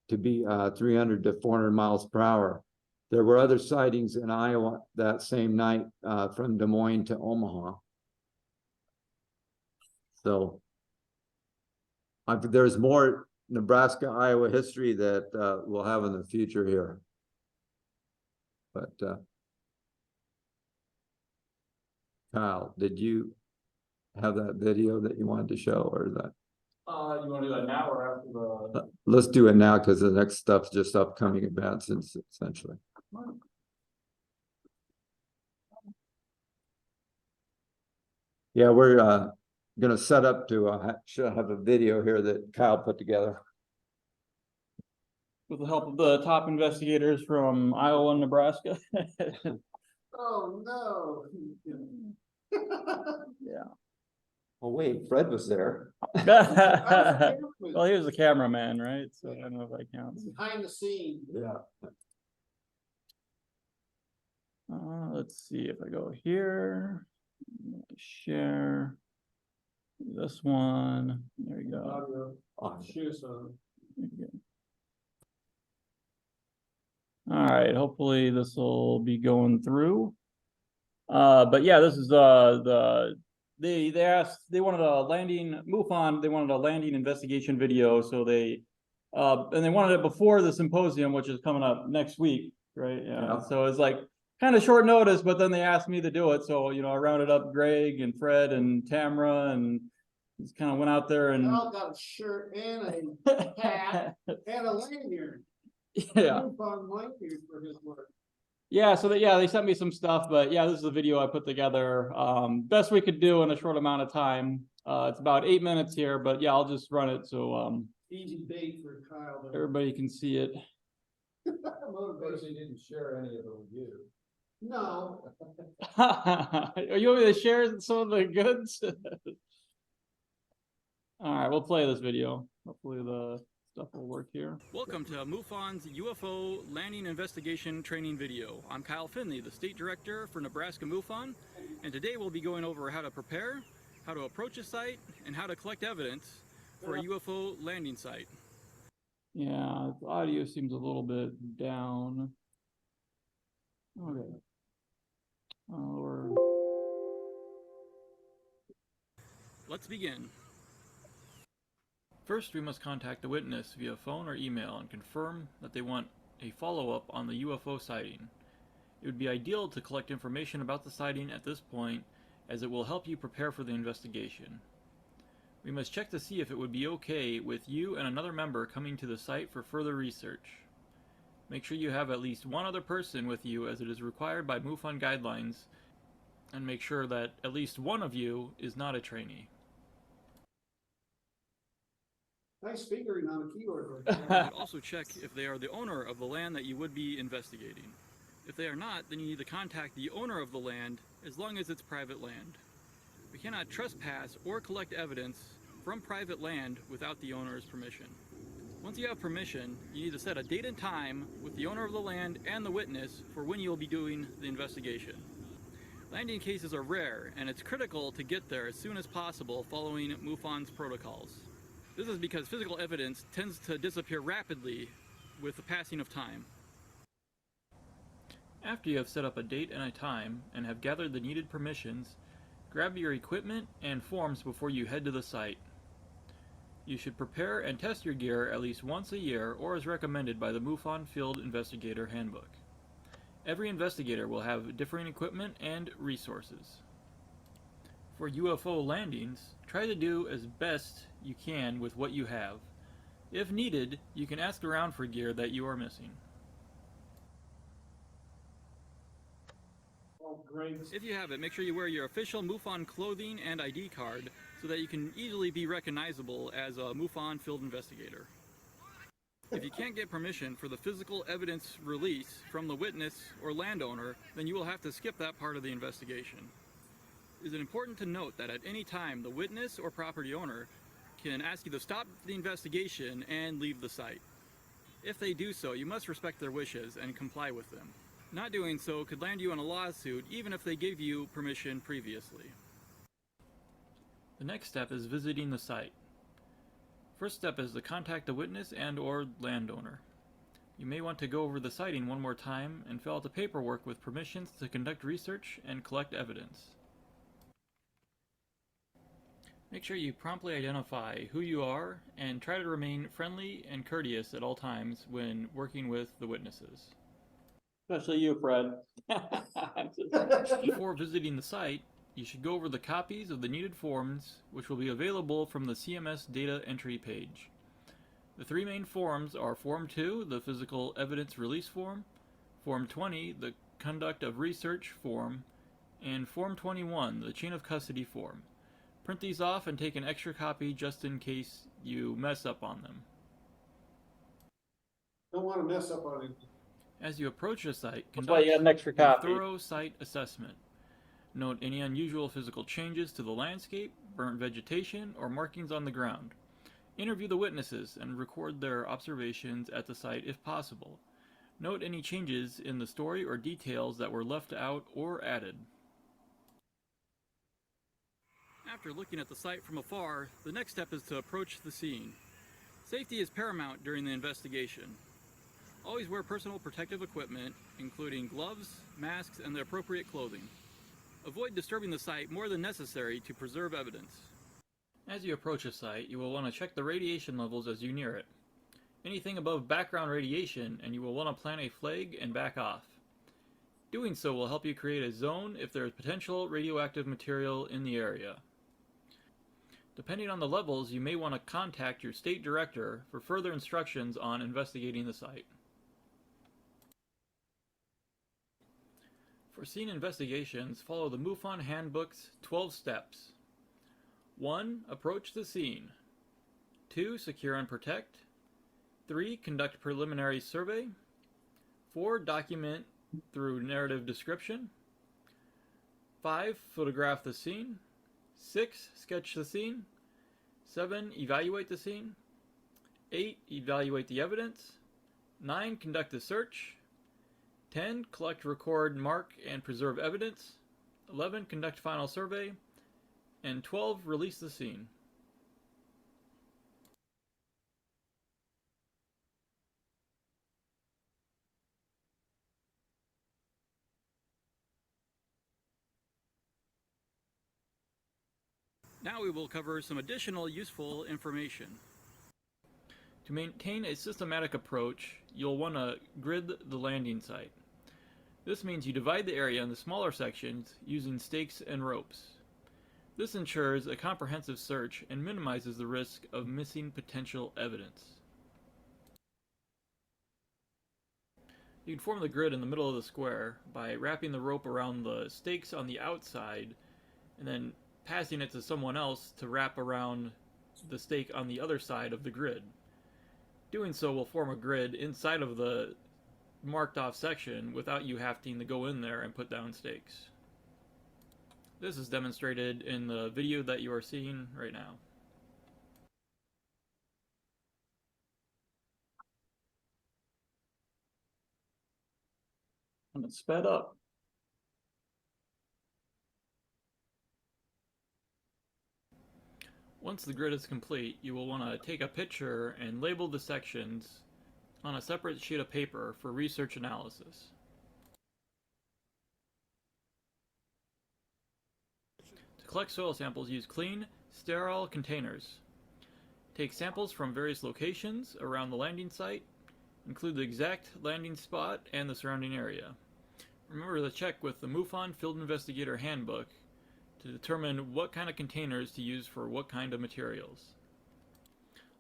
to be 300 to 400 miles per hour. There were other sightings in Iowa that same night from Des Moines to Omaha. So there's more Nebraska, Iowa history that we'll have in the future here. But Kyle, did you have that video that you wanted to show, or is that? You want to do that now or after the? Let's do it now because the next stuff's just upcoming events, essentially. Yeah, we're gonna set up to have a video here that Kyle put together. With the help of the top investigators from Iowa and Nebraska. Oh, no. Yeah. Oh wait, Fred was there. Well, he was the cameraman, right? So I don't know if that counts. Behind the scene. Yeah. Let's see if I go here, share this one. There we go. Shoes All right, hopefully this will be going through. But yeah, this is the they asked, they wanted a landing, MUFON, they wanted a landing investigation video, so they, and they wanted it before the symposium, which is coming up next week, right? Yeah, Yeah. so it's like kind of short notice, but then they asked me to do it, so, you know, I rounded up Greg and Fred and Tamara and just kind of went out there and. Al got a shirt and a hat and a lanyard. Yeah. MUFON lanyard for his work. Yeah, so they sent me some stuff, but yeah, this is a video I put together. Best we could do in a short amount of time. It's about 8 minutes here, but yeah, I'll just run it so Easy bait for Kyle. to- everybody can see it. Motivation. didn't share any of it with you. No, Are you want me to share some of the goods? All right, we'll play this video. Hopefully the stuff will work here. Welcome to MUFON's UFO landing investigation training video. I'm Kyle Finley, the state director for Nebraska MUFON, and today we'll be going over how to prepare, how to approach a site, and how to collect evidence for a UFO landing site. Yeah, the audio seems a little bit down. Okay. Let's begin. First, we must contact the witness via phone or email and confirm that they want a follow-up on the UFO sighting. It would be ideal to collect information about the sighting at this point, as it will help you prepare for the investigation. We must check to see if it would be okay with you and another member coming to the site for further research. Make sure you have at least one other person with you, as it is required by MUFON guidelines, and make sure that at least one of you is not a trainee. nice fingering on a keyboard. You should also check if they are the owner of the land that you would be investigating. If they are not, then you need to contact the owner of the land, as long as it's private land. We cannot trespass or collect evidence from private land without the owner's permission. Once you have permission, you need to set a date and time with the owner of the land and the witness for when you'll be doing the investigation. Landing cases are rare, and it's critical to get there as soon as possible following MUFON's protocols. This is because physical evidence tends to disappear rapidly with the passing of time. After you have set up a date and a time and have gathered the needed permissions, grab your equipment and forms before you head to the site. You should prepare and test your gear at least once a year, or as recommended by the MUFON Field Investigator Handbook. Every investigator will have differing equipment and resources. For UFO landings, try to do as best you can with what you have. If needed, you can ask around for gear that you are missing. Oh, great. If you have it, make sure you wear your official MUFON clothing and ID card so that you can easily be recognizable as a MUFON field investigator. If you can't get permission for the physical evidence release from the witness or landowner, then you will have to skip that part of the investigation. It is important to note that at any time, the witness or property owner can ask you to stop the investigation and leave the site. If they do so, you must respect their wishes and comply with them. Not doing so could land you in a lawsuit, even if they gave you permission previously. The next step is visiting the site. First step is to contact the witness and/or landowner. You may want to go over the sighting one more time and fill out the paperwork with permissions to conduct research and collect evidence. Make sure you promptly identify who you are and try to remain friendly and courteous at all times when working with the witnesses. Especially you, Fred. Before visiting the site, you should go over the copies of the needed forms, which will be available from the CMS data entry page. The three main forms are Form 2, the Physical Evidence Release Form, Form 20, the Conduct of Research Form, and Form 21, the Chain of Custody Form. Print these off and take an extra copy just in case you mess up on them. Don't want to mess up on it. As you approach a site, That's why you got an extra a copy. thorough site assessment. Note any unusual physical changes to the landscape, burnt vegetation, or markings on the ground. Interview the witnesses and record their observations at the site if possible. Note any changes in the story or details that were left out or added. After looking at the site from afar, the next step is to approach the scene. Safety is paramount during the investigation. Always wear personal protective equipment, including gloves, masks, and the appropriate clothing. Avoid disturbing the site more than necessary to preserve evidence. As you approach a site, you will want to check the radiation levels as you near it. Anything above background radiation, and you will want to plant a flag and back off. Doing so will help you create a zone if there is potential radioactive material in the area. Depending on the levels, you may want to contact your state director for further instructions on investigating the site. For scene investigations, follow the MUFON Handbook's 12 steps. 1. Approach the scene. 2. Secure and protect. 3. Conduct preliminary survey. 4. Document through narrative description. 5. Photograph the scene. 6. Sketch the scene. 7. Evaluate the scene. 8. Evaluate the evidence. 9. Conduct a search. 10. Collect, record, mark, and preserve evidence. 11. Conduct final survey. And 12. Release the scene. Now we will cover some additional useful information. To maintain a systematic approach, you'll want to grid the landing site. This means you divide the area into smaller sections using stakes and ropes. This ensures a comprehensive search and minimizes the risk of missing potential evidence. You can form the grid in the middle of the square by wrapping the rope around the stakes on the outside and then passing it to someone else to wrap around the stake on the other side of the grid. Doing so will form a grid inside of the marked off section without you having to go in there and put down stakes. This is demonstrated in the video that you are seeing right now. And it's sped up. Once the grid is complete, you will want to take a picture and label the sections on a separate sheet of paper for research analysis. To collect soil samples, use clean, sterile containers. Take samples from various locations around the landing site. Include the exact landing spot and the surrounding area. Remember to check with the MUFON Field Investigator Handbook to determine what kind of containers to use for what kind of materials.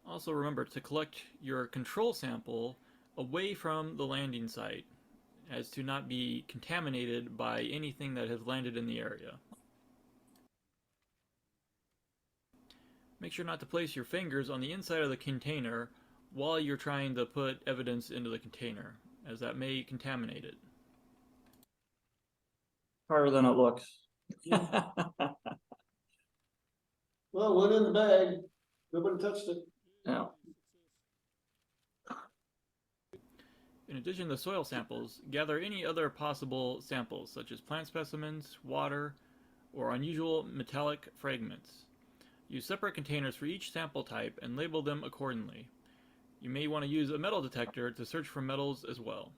Also remember to collect your control sample away from the landing site, as to not be contaminated by anything that has landed in the area. Make sure not to place your fingers on the inside of the container while you're trying to put evidence into the container, as that may contaminate it. Harder than it looks. Well, went in the bag, nobody touched it. Yeah. In addition to soil samples, gather any other possible samples, such as plant specimens, water, or unusual metallic fragments. Use separate containers for each sample type and label them accordingly. You may want to use a metal detector to search for metals as well.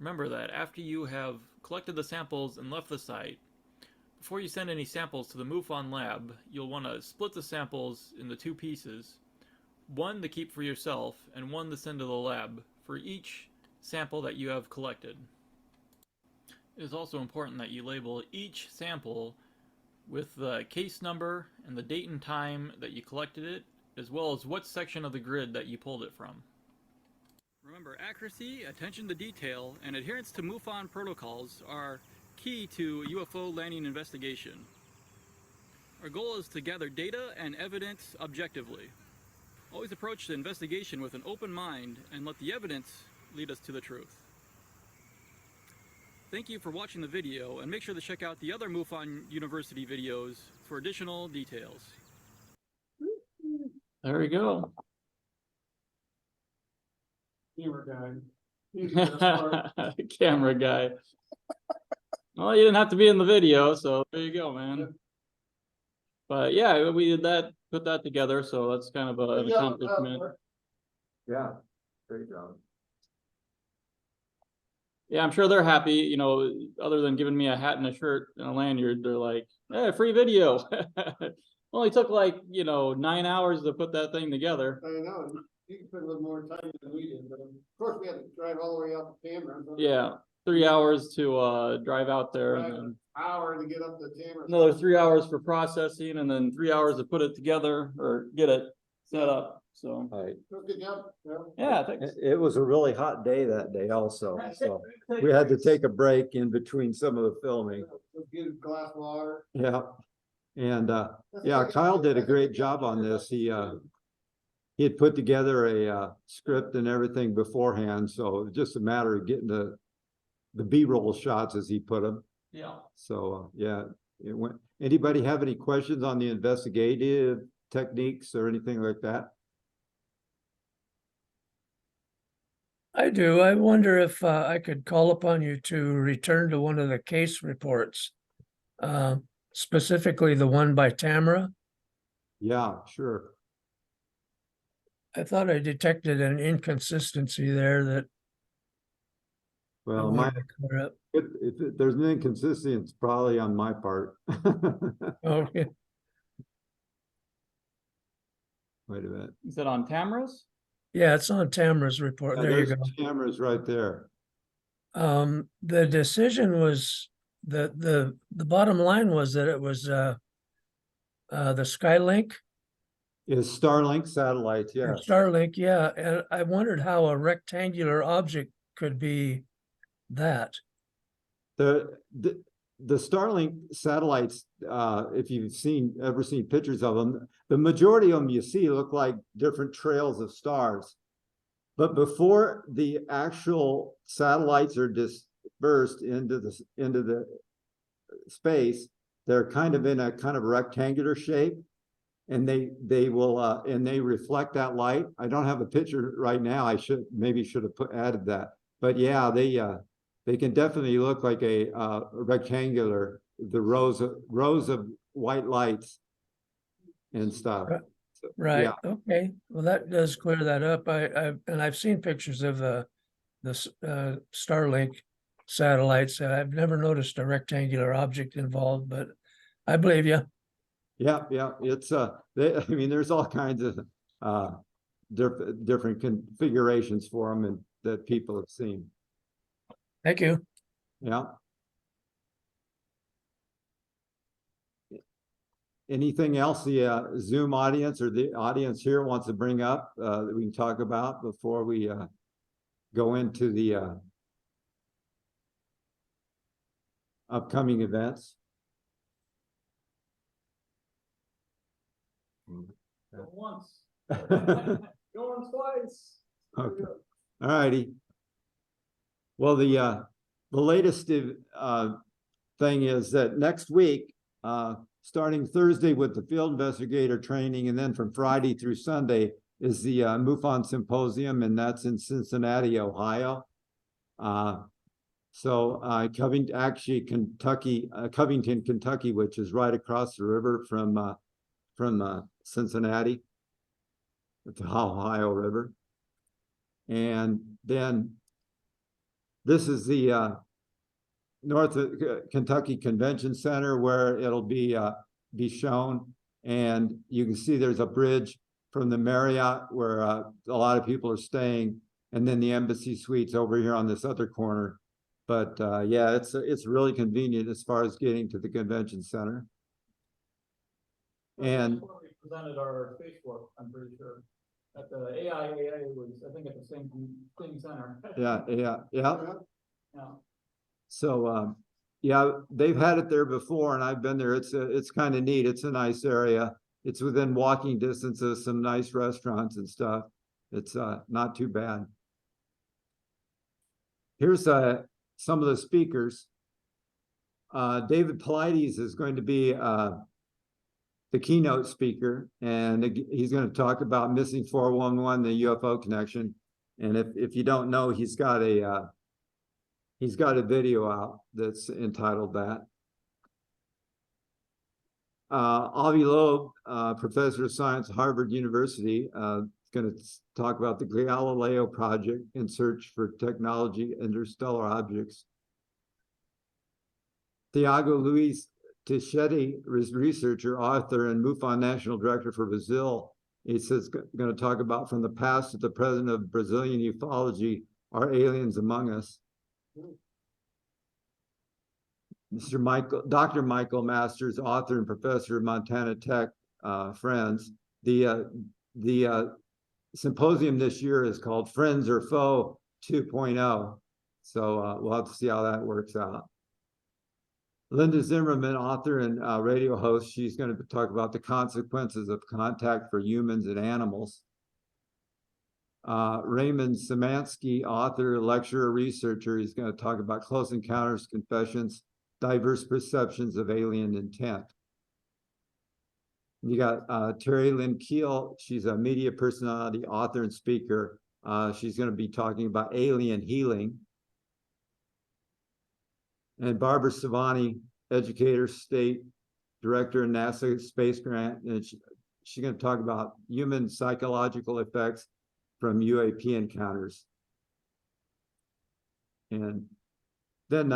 Remember that after you have collected the samples and left the site, before you send any samples to the MUFON lab, you'll want to split the samples into two pieces, one to keep for yourself and one to send to the lab for each sample that you have collected. It is also important that you label each sample with the case number and the date and time that you collected it, as well as what section of the grid that you pulled it from. Remember, accuracy, attention to detail, and adherence to MUFON protocols are key to UFO landing investigation. Our goal is to gather data and evidence objectively. Always approach the investigation with an open mind and let the evidence lead us to the truth. Thank you for watching the video, and make sure to check out the other MUFON University videos for additional details. There we go. Camera guy. He's the best part. Camera guy. Well, you didn't have to be in the video, so there you go, man. But yeah, we did that, put that together, so that's kind of an accomplishment. Yeah, great job. Yeah, I'm sure they're happy, you know, other than giving me a hat and a shirt and a lanyard, they're like, hey, free video. Only took like, 9 hours to put that thing together. I know, you can put a little more time than we did, but of course we had to drive all the way out to Tamara. Yeah, 3 hours to drive out there and then Hour to get up to Tamara. another 3 hours for processing and then 3 hours to put it together or get it set up, so. Right. Good job, Bill. Yeah, thanks. It was a really hot day that day also, so we had to take a break in between some of the filming. Get a glass of water. Yeah. And, yeah, Kyle did a great job on this. He had put together a, script and everything beforehand, so it was just a matter of getting the B-roll shots as he put them. Yeah. So, yeah, it went. Anybody have any questions on the investigative techniques or anything like that? I do. I wonder if I could call upon you to return to one of the case reports, specifically the one by Tamara. Yeah, sure. I thought I detected an inconsistency there that I Well, wanted to clear up. if there's an inconsistency, it's probably on my part. Okay. Wait a minute. Is it on Tamara's? Yeah, it's on Tamara's report. Yeah, There you there's go. cameras right there. The decision was the bottom line was that it was the Skylink Is Starlink satellites, or yes. Starlink, yeah. And I wondered how a rectangular object could be that. The Starlink satellites, if you've ever seen pictures of them, the majority of them you see look like different trails of stars. But before the actual satellites are dispersed into the space, they're kind of in a kind of rectangular shape, and they will and they reflect that light. I don't have a picture right now. I should have added that. But yeah, they can definitely look like a rectangular, the rows of white lights and stuff. So, Right. yeah. Okay. Well, that does clear that up. I've seen pictures of the Starlink satellites. I've never noticed a rectangular object involved, but I believe you. Yeah, it's I mean, there's all kinds of different configurations for them and that people have seen. Thank you. Yeah. Anything else the Zoom audience or the audience here wants to bring up that we can talk about before we go into the upcoming events? Once. Going twice. Okay. All righty. Well, the latest thing is that next week, starting Thursday with the field investigator training, and then from Friday through Sunday is the MUFON Symposium, and that's in Cincinnati, Ohio. So actually Covington, Kentucky, which is right across the river from Cincinnati, the Ohio River. And then this is the North Kentucky Convention Center where it'll be shown. And you can see there's a bridge from the Marriott where a lot of people are staying, and then the Embassy Suites over here on this other corner. But yeah, it's really convenient as far as getting to the convention center. And we presented our spacewalk, I'm pretty sure. At the AIAA was, I think, at the same center. yeah. Yeah. So yeah, they've had it there before, and I've been there. It's kind of neat. It's a nice area. It's within walking distance of some nice restaurants and stuff. It's not too bad. Here's some of the speakers. David Pilates is going to be the keynote speaker, and he's going to talk about missing 411, the UFO connection. And if you don't know, he's got a video out that's entitled that. Avi Loeb, professor of science at Harvard University, going to talk about the Galileo project in search for technology, interstellar objects. Tiago Luiz Teixeira is researcher, author, and MUFON National Director for Brazil. He says going to talk about from the past to the present of Brazilian ufology, are aliens among us? Dr. Michael Masters, author and professor of Montana Tech, Friends. The symposium this year is called Friends or Foe 2.0. So we'll have to see how that works out. Linda Zimmerman, author and radio host, she's going to talk about the consequences of contact for humans and animals. Raymond Szymanski, author, lecturer, researcher, he's going to talk about close encounters, confessions, diverse perceptions of alien intent. You got Terry Lynn Keel, she's a media personality, author, and speaker. She's going to be talking about alien healing. And Barbara Savani, educator, state director, NASA Space Grant, and she's going to talk about human psychological effects from UAP encounters. And then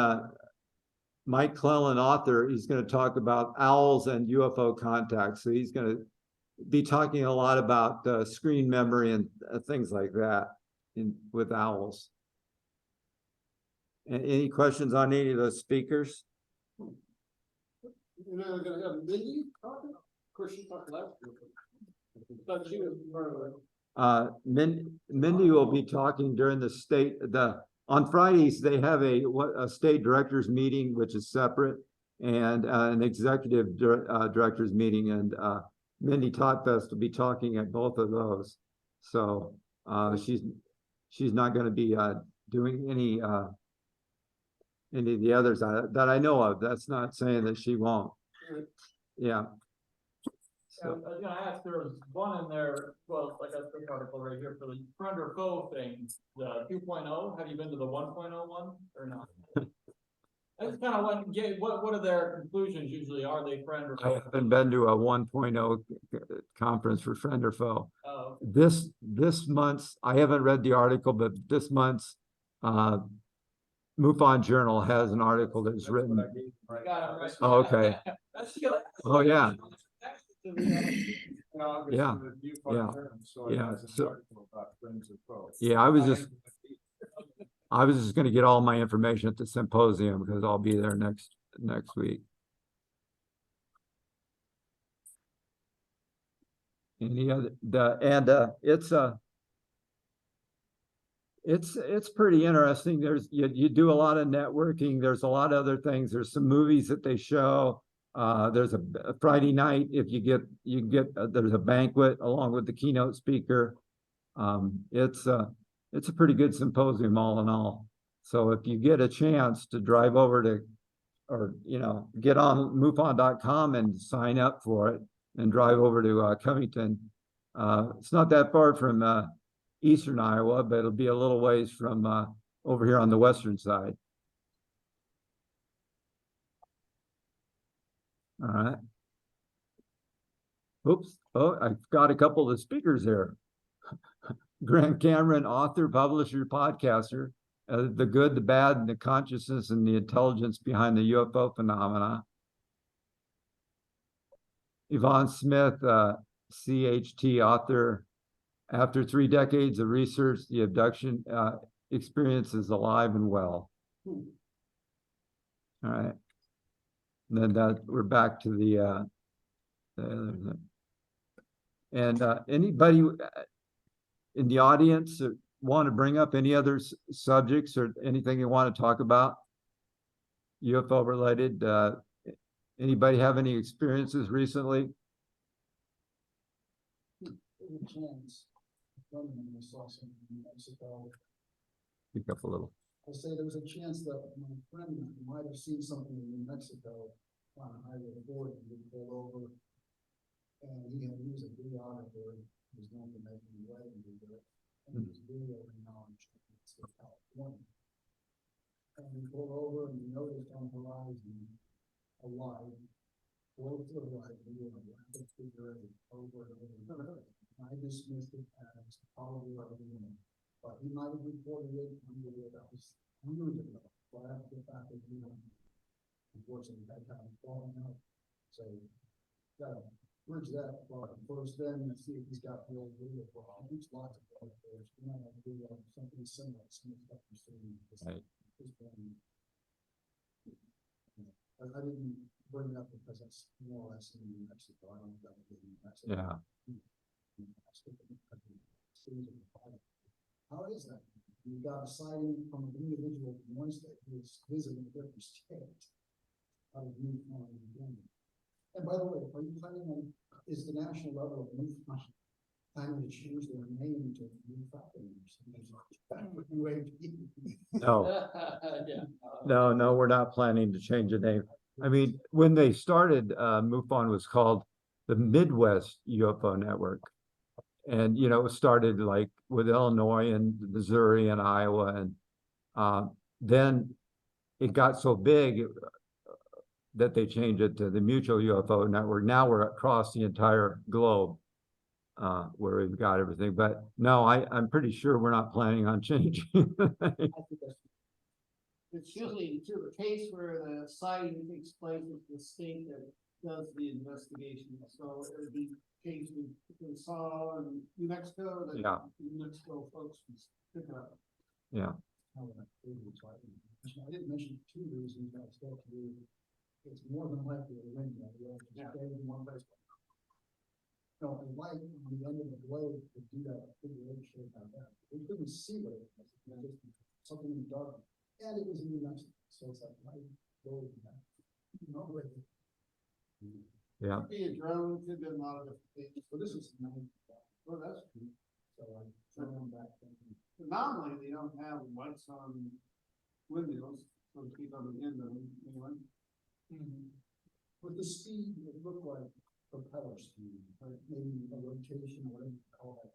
Mike Clellan, author, he's going to talk about owls and UFO contact. So he's going to be talking a lot about screen memory and things like that with owls. Any questions on any of those speakers? You know, we're gonna have Mindy talking. Of course, she talked last year. But she was part of it. Mindy will be talking during on Fridays. They have a state directors meeting, which is separate, and an executive directors meeting, and Mindy Totfest will be talking at both of those. So she's not going to be doing any of the others that I know of. That's not saying that she won't. Yeah. I was gonna ask, there was one in there, well, like a quick article right here for the friend or foe thing, the 2.0. Have you been to the 1.0 one or not? I just kind of want to get, what are their conclusions usually? Are they friend or I foe? haven't been to a 1.0 conference for friend or foe. Oh, This month's, I haven't read the article, but this month's MUFON Journal has an article that's written. got it right. Oh, okay. That's good. Oh, yeah. Yeah. Yeah. Yeah. So, Friends or foes. yeah, I was just going to get all my information at the symposium because I'll be there next week. Any other it's pretty interesting. You do a lot of networking. There's a lot of other things. There's some movies that they show. There's a Friday night, if you get there's a banquet along with the keynote speaker. It's a pretty good symposium all in all. So if you get a chance to drive over to, or get on MUFON.com and sign up for it and drive over to Covington. It's not that far from eastern Iowa, but it'll be a little ways from over here on the western side. All right. Oops. Oh, I've got a couple of speakers here. Grant Cameron, author, publisher, podcaster, The Good, the Bad, and the Consciousness and the Intelligence Behind the UFO Phenomena. Yvonne Smith, CHT, author. After 3 decades of research, the abduction experience is alive and well. All right. And then we're back to the other thing. And anybody in the audience that want to bring up any other subjects or anything you want to talk about, UFO related? Anybody have any experiences recently? Chance. I saw something in Mexico. Pick up a little. I say there was a chance that my friend might have seen something in New Mexico on Highway 40 and he pulled over. And he had used a videographer who's known for making wedding video. And he was videoing knowledge of California. And he pulled over and he noticed on the horizon a light. Close to the right, we were a rapid figure eight over and over. I dismissed it as probably what we know. But he might have reported it under that was years ago, but after the fact that, unfortunately, that kind of falling out. So, gotta bridge that part first, then see if he's got the old video for all. There's lots of other players. We might have to do something similar, some stuff you're seeing. Right. I didn't bring it up because it's more or less in New Mexico. I don't know if that would be New Mexico. Yeah. How is that? You got a sighting from an individual from one state who's visiting a different state. How do you find it? And by the way, are you planning on, is the national level of MUFON planning to change their name to MUFON? No, Yeah. no, we're not planning to change the name. I mean, when they started, MUFON was called the Midwest UFO Network. And, it started like with Illinois and Missouri and Iowa. And then it got so big that they changed it to the Mutual UFO Network. Now we're across the entire globe where we've got everything. But no, I'm pretty sure we're not planning on changing. It's usually to the case where the sighting takes place with the state that does the investigation. So it would be case we saw in New Mexico, that Yeah. New Mexico folks pick up. Yeah. I didn't mention two reasons I spoke to you. It's more than likely a wind. Yeah. In one place. No, a light on the end of the blade would do that figure eight shape like that. We couldn't see what it was. It was just something in the dark. And it was in New Mexico, so it's like light blade. No way. Yeah. Could be a drone, could be a lot of different things. So this is nice. Well, that's true. So I turned them back. Normally, they don't have lights on windows, so to keep on the end of them, anyway. With the speed, it looked like propeller speed, or maybe a rotation, or whatever you call that.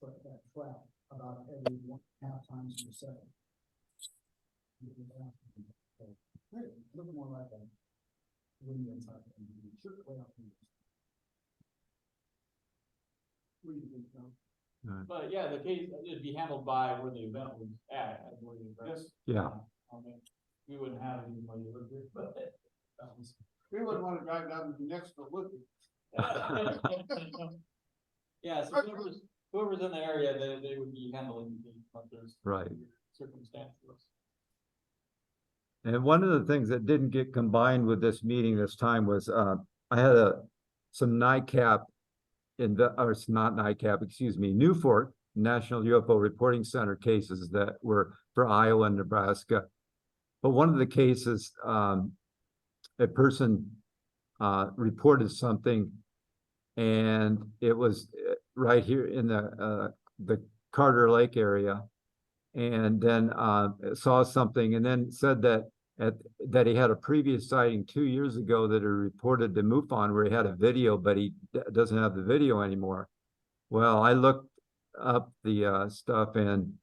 That track about every 1.5 times per second. A little more like a wind type. Should play out. What do you think, Tom? But yeah, the case it'd be handled by where the event was at, I believe. Right? Yes. Yeah. I mean, we wouldn't have it even though you lived here, but. We wouldn't want to drive down to New Mexico with you. Yeah, so whoever's in the area, they would be handling the hunters. Right. Circumstances. And one of the things that didn't get combined with this meeting this time was, I had some NICAP or it's not NICAP, excuse me, Newfort National UFO Reporting Center cases that were for Iowa and Nebraska. But one of the cases, a person reported something, and it was right here in the Carter Lake area, and then saw something, and then said that that he had a previous sighting 2 years ago that he reported to MUFON where he had a video, but he doesn't have the video anymore. Well, I looked up the stuff, and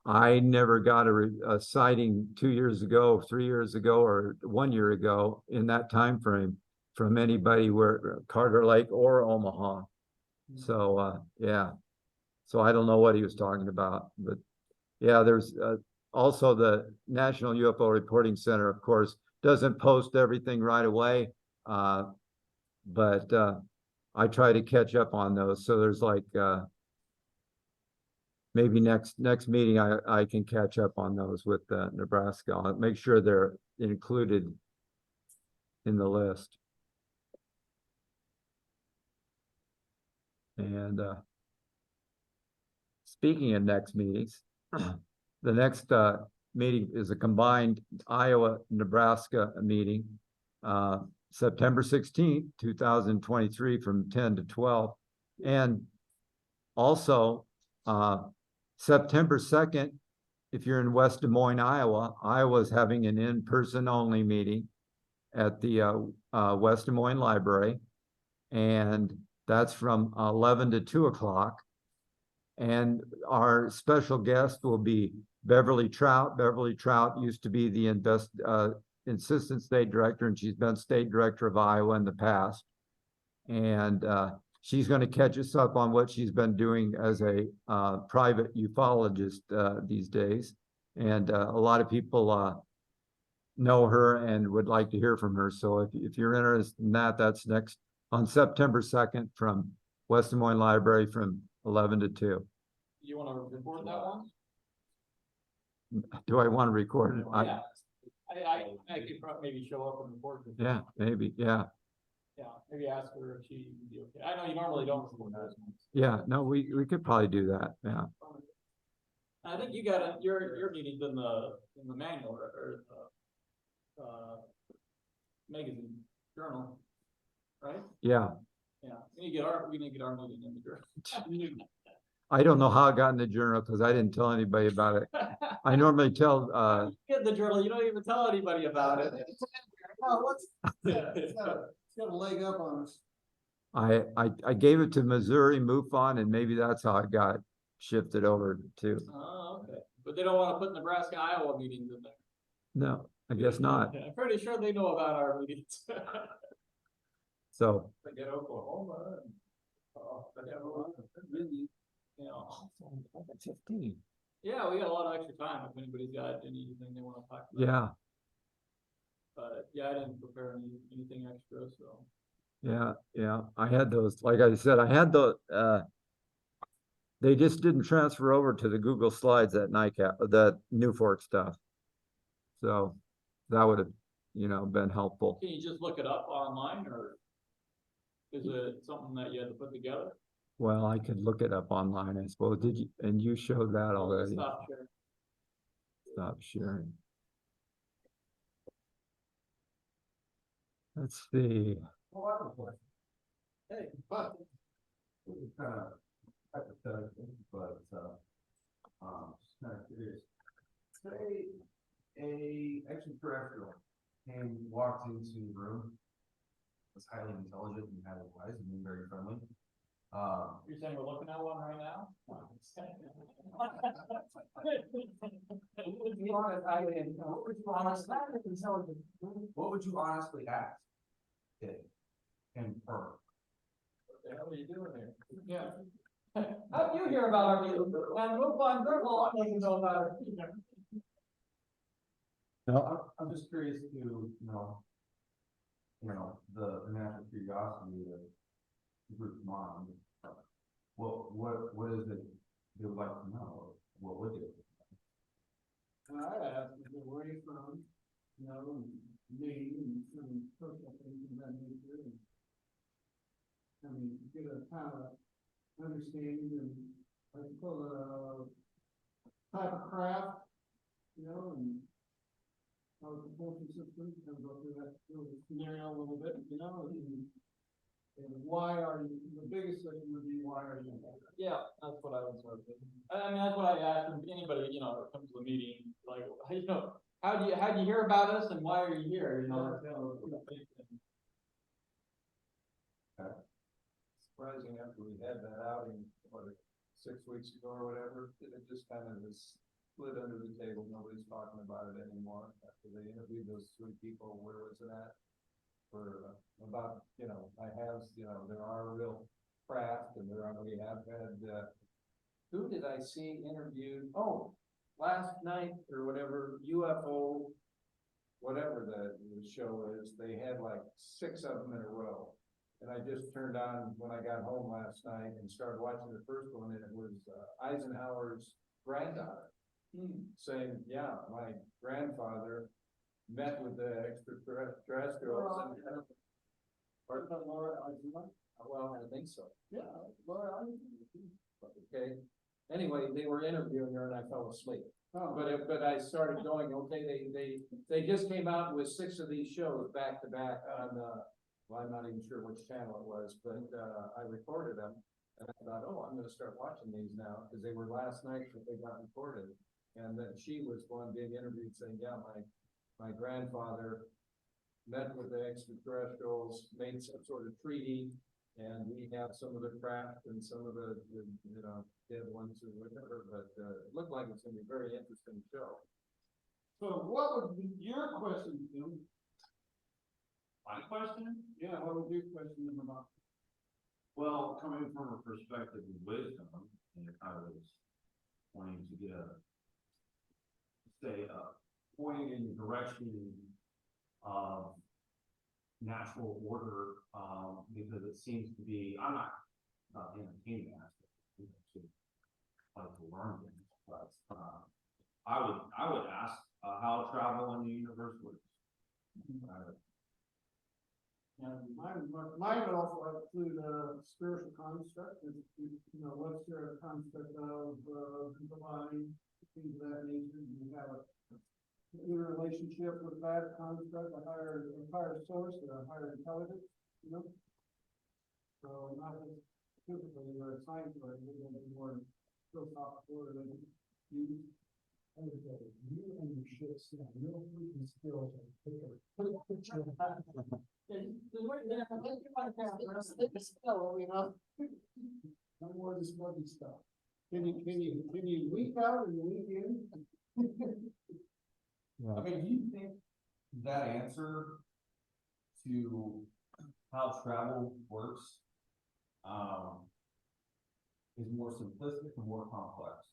I never got a sighting 2 years ago, 3 years ago, or 1 year ago in that time frame from anybody where Carter Lake or Omaha. So yeah, so I don't know what he was talking about, but yeah, there's also the National UFO Reporting Center, of course, doesn't post everything right away, but I try to catch up on those. So there's like maybe next meeting I can catch up on those with Nebraska. I'll make sure they're included in the list. And speaking of next meetings, the next meeting is a combined Iowa-Nebraska meeting, September 16th, 2023 from 10 to 12. And also September 2nd, if you're in West Des Moines, Iowa, Iowa's having an in-person only meeting at the West Des Moines Library. And that's from 11 to 2 o'clock. And our special guest will be Beverly Trout. Beverly Trout used to be the assistant state director, and she's been state director of Iowa in the past. And she's gonna catch us up on what she's been doing as a private ufologist these days. And a lot of people know her and would like to hear from her. So if you're interested in that, that's next on September 2nd from West Des Moines Library from 11 to 2. You wanna record that one? Do I want to record it? Yeah. I could probably maybe show up and record it. Yeah, maybe, yeah. Yeah, maybe ask her if she would be okay. I know you normally don't record those ones. Yeah, no, we could probably do that, yeah. I think you got it, your meeting's in the manual or magazine journal, right? Yeah, Yeah, we need to get our meeting in the journal. I don't know how it got in the journal because I didn't tell anybody about it. I normally tell, Get in the journal, you don't even tell anybody about it. Oh, it's got a leg up on us. I gave it to Missouri MUFON and maybe that's how it got shifted over to, Oh, okay, but they don't wanna put Nebraska, Iowa meetings in there. no, I guess not. I'm pretty sure they know about our meetings. So, They get Oklahoma and, they have a lot of, you know. 15. Yeah, we got a lot of extra time if anybody's got anything they wanna talk about. Yeah, But yeah, I didn't prepare anything extra, so. yeah, I had those, like I said, I had the, they just didn't transfer over to the Google Slides that NICAP, the New Fork stuff. So that would have, been helpful. Can you just look it up online or is it something that you had to put together? Well, I could look it up online, I suppose. Did you, and you showed that already. Stop sharing. Stop sharing. Let's see. Hey, but. Kind of hypothetical, but, just kind of curious. Say a extraterrestrial walked into the room, was highly intelligent and had wise and very friendly. You're saying we're looking at one right now? What would you honestly ask it and her? What the hell are you doing here? Yeah. How'd you hear about our meeting? And we'll find their law, they can know about it. No, I'm just curious to, the natural curiosity of the group's mind. What is it they would like to know? What would they? I asked where you from, me and personal things of that nature. I mean, get a kind of understanding and I suppose type of craft, and how the propulsion system can go through that scenario a little bit, and why are you, the biggest thing would be why are you here? Yeah, that's what I was sort of thinking. I mean, that's what I asked anybody, that comes to the meeting, like, how'd you hear about us and why are you here, Surprising after we had that outing, 6 weeks ago or whatever, it just kind of was slid under the table. Nobody's talking about it anymore. After they interviewed those 3 people, where was it at? For about, I have, there are real craft and we have had, who did I see interviewed? Oh, last night or whatever, UFO, whatever the show is, they had like 6 of them in a row. And I just turned on when I got home last night and started watching the first one, and it was Eisenhower's granddaughter saying, yeah, my grandfather met with the extraterrestrials. Laura Eisenhower? Well, I think so. Yeah, Laura Eisenhower. Okay. Anyway, they were interviewing her and I fell asleep. Oh, But I started going, okay, they just came out with 6 of these shows back to back on, well, I'm not even sure which channel it was, but, I recorded them. And I thought, oh, I'm gonna start watching these now, because they were last night that they got recorded. And then she was one being interviewed saying, yeah, my grandfather met with the extraterrestrials, made some sort of treaty, and we have some of the craft and some of the dead ones or whatever, but, it looked like it's gonna be a very interesting show. so what would be your question, Jim? My question? Yeah, what would your question about? Well, coming from a perspective of wisdom, and if I was wanting to get point in the direction of natural order, because it seems to be, I'm not entertaining aspect, you know, to like to learn things, but I would ask how travel in the universe works. Mine would also include a spiritual construct, you know, what's your construct of the body, things of that nature, you have a interrelationship with that construct, a higher source, or a higher intelligence, you know? So not just physically or a science, but it would be more philosophical or views. You and your shit, real freaking skills. Put a picture of that. No more of this buggy stuff. Can you week out and week in? I mean, do you think that answer to how travel works, is more simplistic or more complex?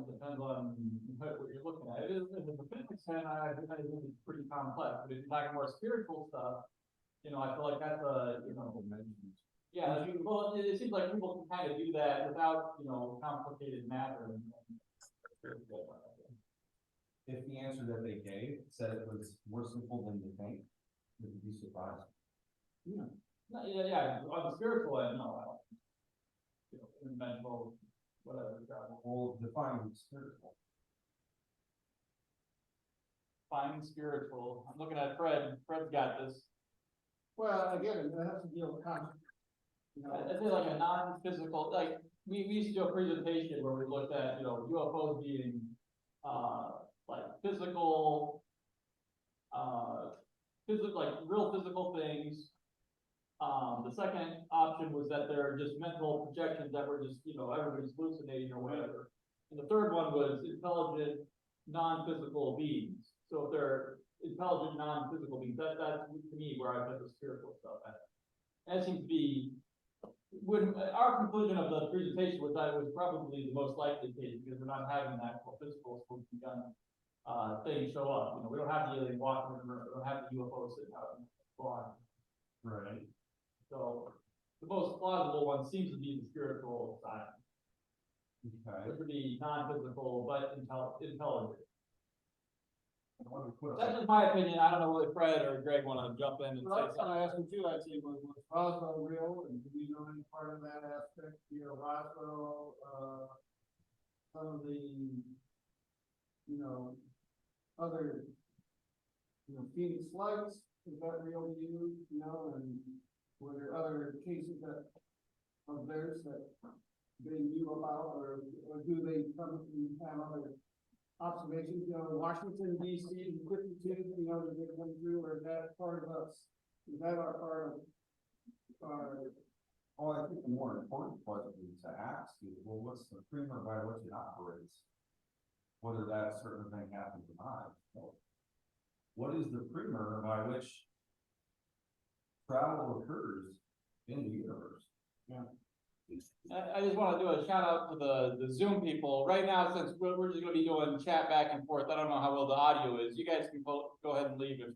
Depends on what you're looking at. If it's a physics fan, I think it's pretty complex, but if you're talking more spiritual stuff, you know, I feel like that's yeah, well, it seems like people can kind of do that without, you know, complicated math or anything. If the answer that they gave said it was more simple than you think, would you be surprised? Yeah. No, yeah, on the spiritual end, no, I don't. You know, in mental, whatever. Well, define spiritual. Finding spiritual. I'm looking at Fred. Fred's got this. Well, again, it has to deal with concept. You know, I'd say like a non-physical, like we used to do a presentation where we looked at, you know, UFOs being like physical, like real physical things. The second option was that they're just mental projections that were just, you know, everybody's hallucinating or whatever. And the third one was intelligent, non-physical beings. So if they're intelligent, non-physical beings, that's to me where I put the spiritual stuff at. And it seems to be, when our conclusion of the presentation was that it was probably the most likely case because we're not having an actual physical gun thing show up. You know, we don't have the alien walking in the room, we don't have the UFO sitting out in the bar. Right. So the most plausible one seems to be the spiritual side. Okay. Which would be non-physical but intelligent. That's That's just my opinion. I don't know whether Fred or Greg want to jump in and well, say that's kind something. of asking too, I'd say, was Roswell real, and do we know any part of that aspect, you know, Roswell, some of the, you know, other, you know, Phoenix flights, is that real to you, you know, and were there other cases that, of theirs that they knew about, or do they come and have other observations, you know, Washington DC, and quickly too, you know, did they come through, or is that part of us? Is that our part of our? Oh, I think the more important question to ask is, well, what's the primer by which it operates? Whether that certain thing happens or not. So, what is the primer by which travel occurs in the universe? Yeah. I just want to do a shout out to the Zoom people. Right now, since we're just going to be doing chat back and forth, I don't know how well the audio is. You guys can go ahead and leave if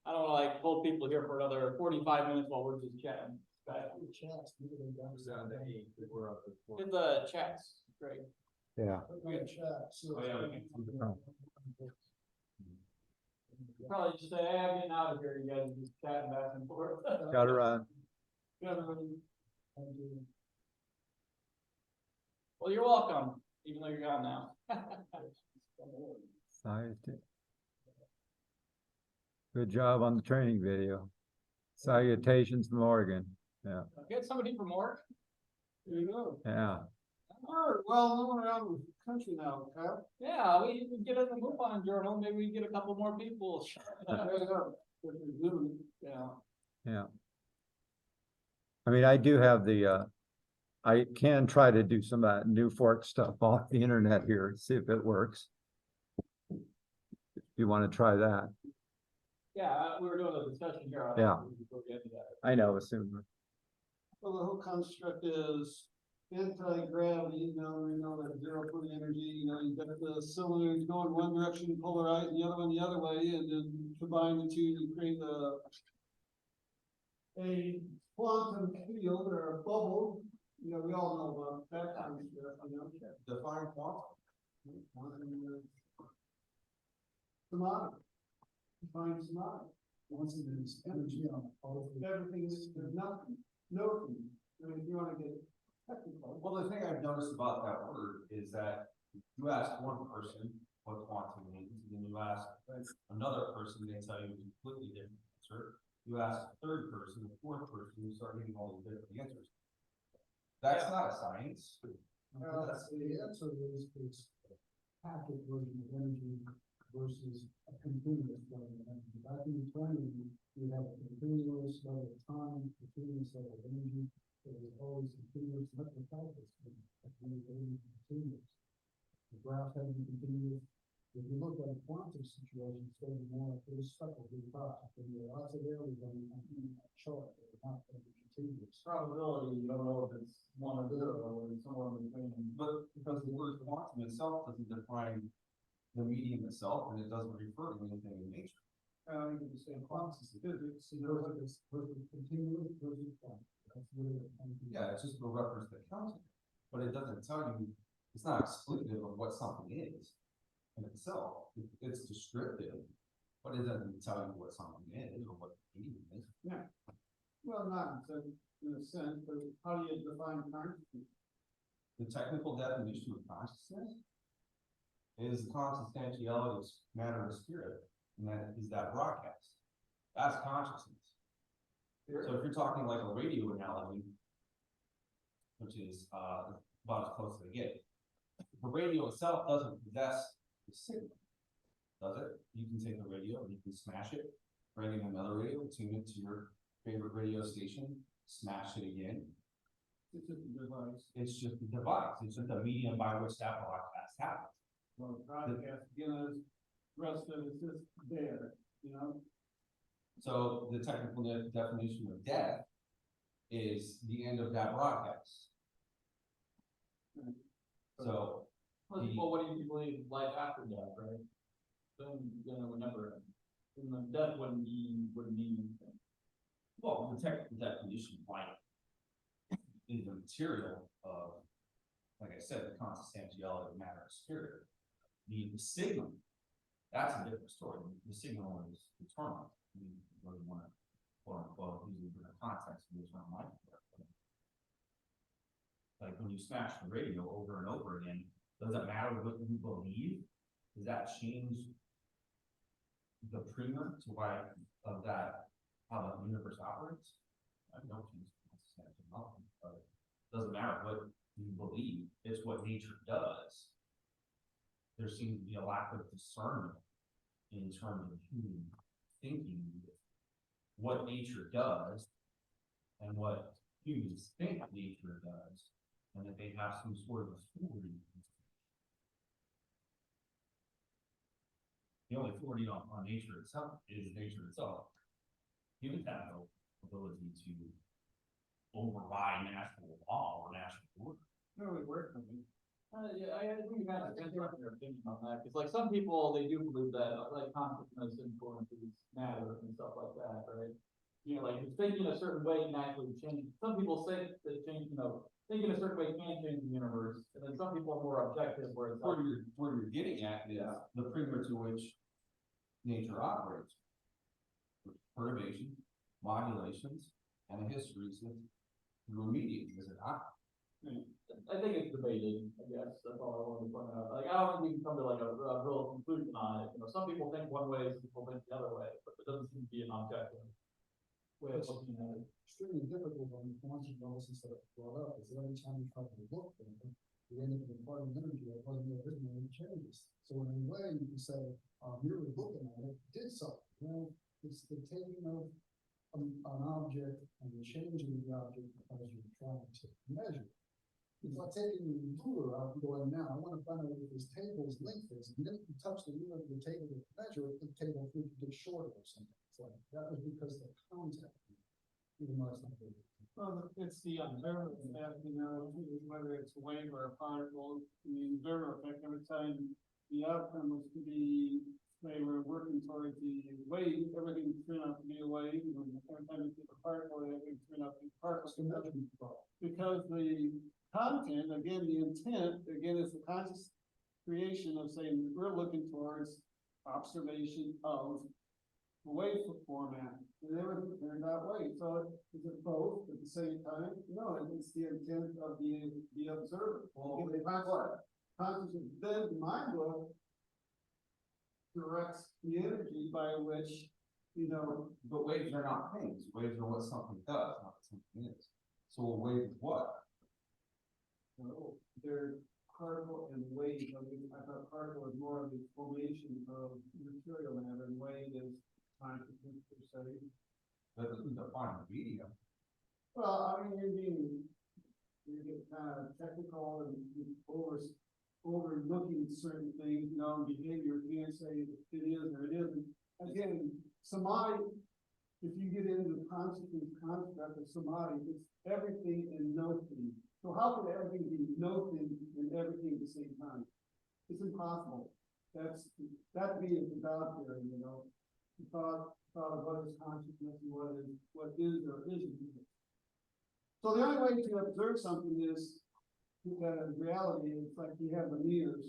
I don't want to like hold people here for another 45 minutes while we're just chatting. In the chats, great. Yeah. Oh, yeah, we can. Probably just say, hey, I'm getting out of here. You guys are just chatting back and forth. Gotta run. Well, you're welcome, even though you're gone now. Good job on the training video. Salutations from Oregon. Yeah, Get somebody from Oregon. There you go. yeah. We're well known around the country now, Kyle. Yeah, we can get in the MUFON journal. Maybe we can get a couple more people. There you go. Yeah. Yeah. I mean, I do have the, I can try to do some of that New Fork stuff off the internet here, see if it works. If you want to try that. Yeah, we were doing a discussion here. on it Yeah. before we get to that. I know, assume. Well, the whole construct is anti-gravity, we know that zero point energy, you got the cylinders going one direction, polarized, and the other one the other way, and then combine the two, you create a quantum field or a bubble, we all know about that kind of stuff, Define quantum. Quantum is commodity. Define commodity. Once it is energy on Everything is, there's nothing, nothing, if you wanna get technical. Well, the thing I've noticed about that word is that you ask one person what quantum means, and then you ask another person, they tell you a completely different answer. You ask a third person, a fourth person, you start getting all these different answers. That's not a science. That's the answer is packet version of energy versus a continuous level of energy. Back in the 20s, you have a continuous level of time, continuous level of energy. It was always continuous, not the calculus, but continuous. The graph had to be continuous. If you look at a quantum situation, it's going to be more irrespective of the graph. There are lots of areas on the chart that are not going to be continuous. Probability, you don't know if it's 1 or 0 or somewhere in between. But because the word quantum itself doesn't define the medium itself, and it doesn't refer to anything in nature. You can say quantum physics, versus continuous versus quantum. That's really the kind of thing. Yeah, it's just a reference to counting, but it doesn't tell you, it's not exclusive of what something is in itself. It's descriptive, but it doesn't tell you what something is or what the medium is. Well, not in a sense, but how do you define consciousness? The technical definition of consciousness is the consubstantiality of matter and spirit, and that is that broadcast. That's consciousness. So if you're talking like a radio analogy, which is about as close as I get, the radio itself doesn't possess the signal, does it? You can take a radio and you can smash it, bring in another radio, tune it to your favorite radio station, smash it again. It's just a device. It's just a device. It's just a medium by which that broadcast happens. Well, broadcast, again, is rest of it's just there, So the technical definition of death is the end of that broadcast. So, Well, what do you believe life after death, right? Then, we never, and the death wouldn't mean anything. well, the technical definition of life is the material of, like I said, the consubstantiality of matter and spirit. The signal, that's a different story. The signal is eternal. We really want to, quote unquote, use it in the context of the term life. Like when you smash the radio over and over again, does it matter what you believe? Does that change the primer to why of that, how the universe operates? I don't change nothing, but it doesn't matter what you believe, it's what nature does. There seems to be a lack of discernment in terms of human thinking, what nature does and what humans think nature does, and that they have some sort of authority. The only authority on nature itself is nature itself. Humans have no ability to override natural law or natural order. No, it worked for me. Yeah, I think you kind of interrupt your opinion on that, because like some people, they do believe that, like consciousness influences matter and stuff like that, right? Like if thinking a certain way can actually change. Some people say that thinking a certain way can change the universe, and then some people are more objective, where it's like, Where you're getting at is the primer to which nature operates. Perturbation, modulations, and a history since through a medium, is it not? I think it's debated, I guess, that's all I wanted to point out. Like, I don't think we can come to like a real conclusion on it, some people think one way, some people think the other way, but there doesn't seem to be an objective way of looking at it. Extremely difficult on the quantum analysis that I brought up, is that every time you try to look for them, you end up with a part of energy that wasn't originally changes. So in a way, you can say, merely looking at it did something. It's the taking of an object and the changing the object because you're trying to measure. It's like taking your ruler out and going, now, I wanna find out what this table's length is, and then if you touch the ruler of the table to measure it, the table could get shorter or something. It's like, that was because the contact. Even though it's not big. Well, it's the observer effect, you know, whether it's a wave or a particle, the observer effect, every time the outcome was to be, they were working towards the wave, everything turned out to be a wave, and every time you get a particle, everything turned out to be a particle. Because the content, again, the intent, again, is the conscious creation of saying, we're looking towards observation of the wave format, and everything turned that way. So is it both at the same time? No, it's the intent of the observer. Well, consciousness, then my book directs the energy by which, you know. But waves are not things. Waves are what something does, not what something is. So a wave is what? No, they're particle and wave. I thought particle is more of the formation of material matter, and wave is consciousness per se. That doesn't define the medium. Well, I mean, you get kind of technical and overlooking certain things, you know, behavior. You can't say it is or it isn't. Again, samadhi, if you get into the consciousness concept of samadhi, it's everything and nothing. So how can everything be nothing and everything at the same time? It's impossible. That being the God theory, you know. The thought of what is consciousness and what is or isn't. So the only way to observe something is that in reality, it's like you have the mirrors.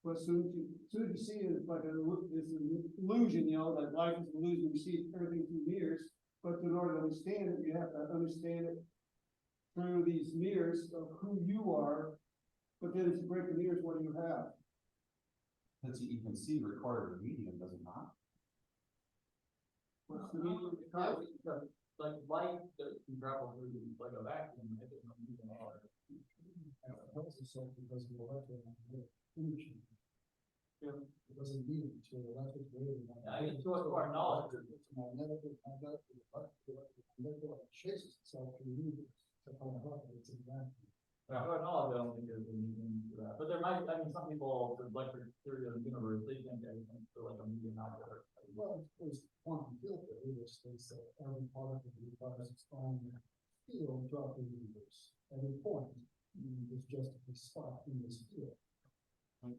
But soon you see it, it's like an illusion, you know, that life is an illusion. You see everything through mirrors, but in order to understand it, you have to understand it through these mirrors of who you are. But then if you break the mirrors, what do you have? That you can see recorded in medium, does it not? What's the medium? Like light that can travel through like a vacuum, I don't know, you know, or. And it helps itself because the electromagnetic energy. Yeah. It doesn't need it to the electric wave. I mean, to our knowledge. It's magnetic, chases itself through the universe. To find out that it's in vacuum. To our knowledge, I don't think there's a medium for that, but there might, I mean, some people, the electric theory of the universe, they think everything's for like a medium out there. Well, there's quantum field theory, which states that every particle requires its own field throughout the universe. Every point is just a spot in this field. It's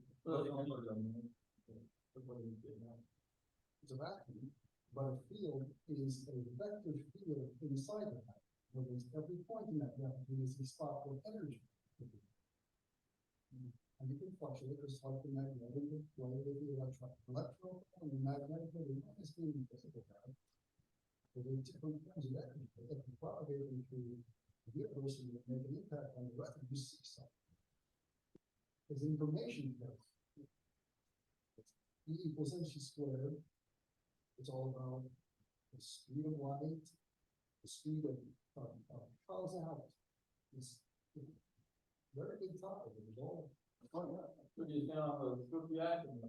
a vacuum, but a field is a vector field inside the vacuum. In other words, every point in that vacuum is a spot of energy. And you can fluctuate just like the magnetic wave of the electron. And the magnetic wave is being invisible now. But there are different kinds of energy that can propagate into the universe and make an impact on the rest of you see something. There's information flow. E equals mc squared. It's all about the speed of light, the speed of causality. It's very big topic. It was all. Oh, yeah. So you stand on the spooky action,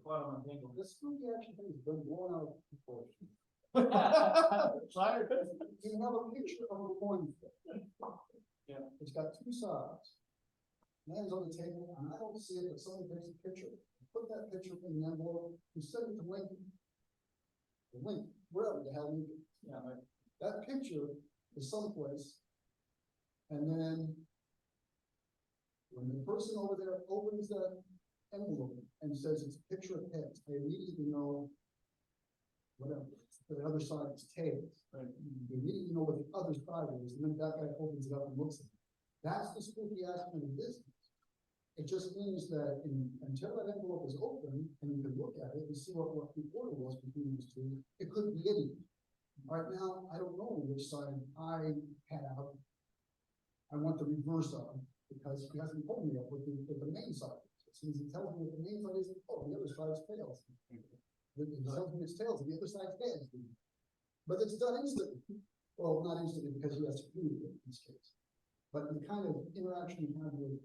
quantum entanglement. This spooky action thing has been blown out of proportion. Fire. You have a picture of a coin flip. Yeah. It's got two sides. Lands on the table, and I don't see it, but somebody takes a picture. Put that picture in the envelope, you send it to Lincoln. The Lincoln, wherever the hell Lincoln. Yeah, right. That picture is someplace. And then when the person over there opens that envelope and says it's a picture of heads, they immediately know whatever, the other side is tails. Right? They immediately know what the other side is, and then that guy opens it up and looks at it. That's the spooky aspect of business. It just means that until that envelope is open and you can look at it and see what the order was between those two, it could be anything. Right now, I don't know which side I have. I want the reverse of, because he hasn't told me yet what the main side is. As soon as he tells me what the main side is, oh, the other side's tails. When he tells me it's tails, the other side's tails. But it's done instantly. Well, not instantly because he has to prove it in this case. But the kind of interaction you have with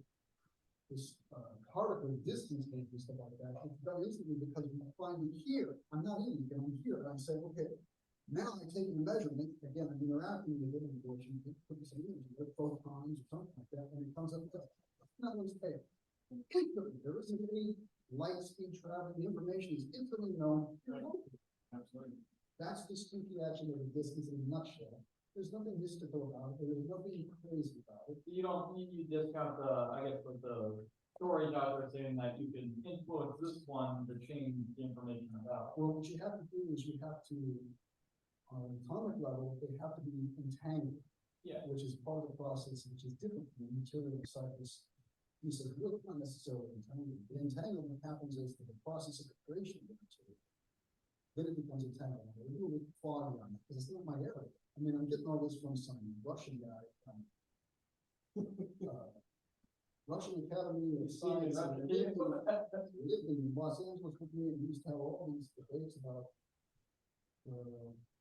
this particle distance and stuff like that, it's done instantly because we find it here. I'm not in it, I'm here. And I'm saying, okay, Now I take the measurement, again, I'm interacting with it, unfortunately, put some images, with photons or something like that, and it comes up with, that was pale. There isn't any light speed travel, the information is instantly known. Absolutely. That's the spooky action of the distance in a nutshell. There's nothing mystical about it, there's nothing crazy about it. You discount the, I guess, with the stories out there saying that you can influence this one to change the information about. Well, what you have to do is you have to, on an atomic level, they have to be entangled. Yeah. Which is part of the process, which is different from the material inside this piece of wood, not necessarily entangled. The entanglement happens as the process of the creation of the material. Then it becomes entangled. A little bit foggy on it, because it's not my area. I mean, I'm getting all this from some Russian guy. Russian Academy of Science. Lived in Los Angeles with me, and he used to have all these debates about.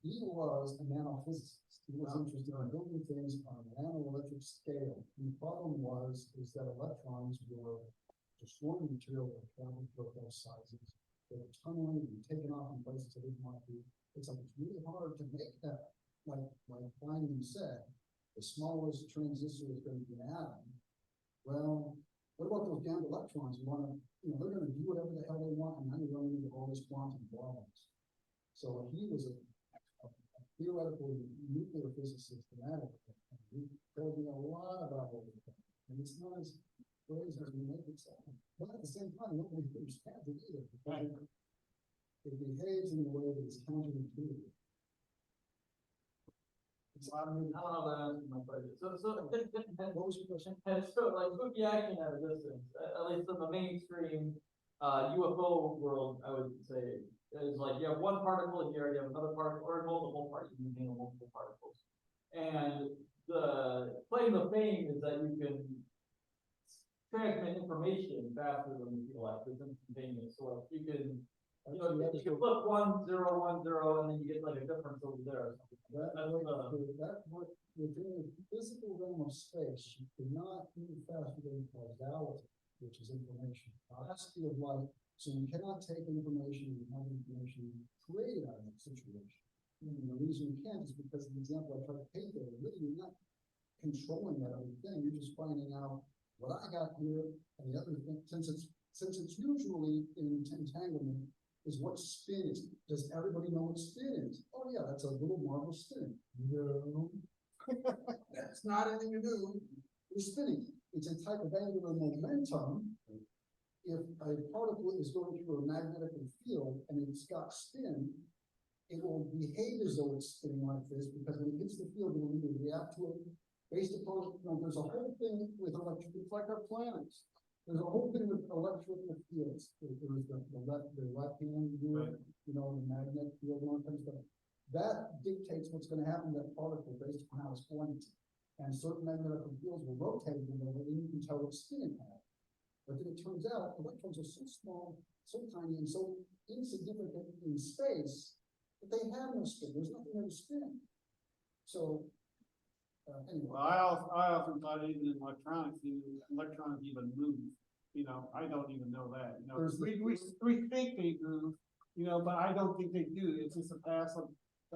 He was a nanophysicist. He was interested in building things on a nanoelectric scale. And the problem is that electrons were destroying material that traveled through those sizes. They were tunneling and taking off in places they didn't want to be. It's like it's really hard to make that. Like Feynman said, the smallest transistor is going to be an atom. Well, what about those damn electrons? They're going to do whatever the hell they want, and now you're running into all these quantum problems. So he was a theoretical nuclear physicist in that area. He told me a lot about what we're doing. And it's not as crazy as we make it sound. But at the same time, nobody understands it either. Because it behaves in a way that is counterintuitive. I don't know that answers my question. What was your question? So like spooky action at a distance, at least in the mainstream UFO world, I would say, is like you have one particle here, you have another particle, or multiple particles, you can handle multiple particles. And the claim of fame is that you can transmit information faster than you feel like it's instantaneous. So like you can you can flip 1 0 1 0 and then you get like a difference over there or something. That's what within the physical realm of space, you cannot move faster than causality, which is information. The speed of light, so you cannot take information and have information created out of that situation. And the reason you can't is because of the example I tried to paint there. Really, you're not controlling that other thing. You're just finding out what I got here, and the other thing, since it's usually in entanglement, is what spin is. Does everybody know what spin is? Oh yeah, that's a little marble spin. No, that's not anything to do with spinning. It's a type of angular momentum. If a particle is going through a magnetic field and it's got spin, it will behave as though it's spinning like this, because when it hits the field, it will either react to it based upon, there's a whole thing with electric, it's like our planets. There's a whole thing with electrical fields. There's the left hand view, the magnetic field and all that kind of stuff. That dictates what's going to happen to that particle based on how it's going to. And certain magnetic fields will rotate them over, and you can tell what's spinning at. But then it turns out electrons are so small, so tiny, and so insignificant in space that they have no spin. There's nothing there to spin. So anyway. Well, I often thought even in electronics even move. I don't even know that. We think they move, but I don't think they do. It's just a pass of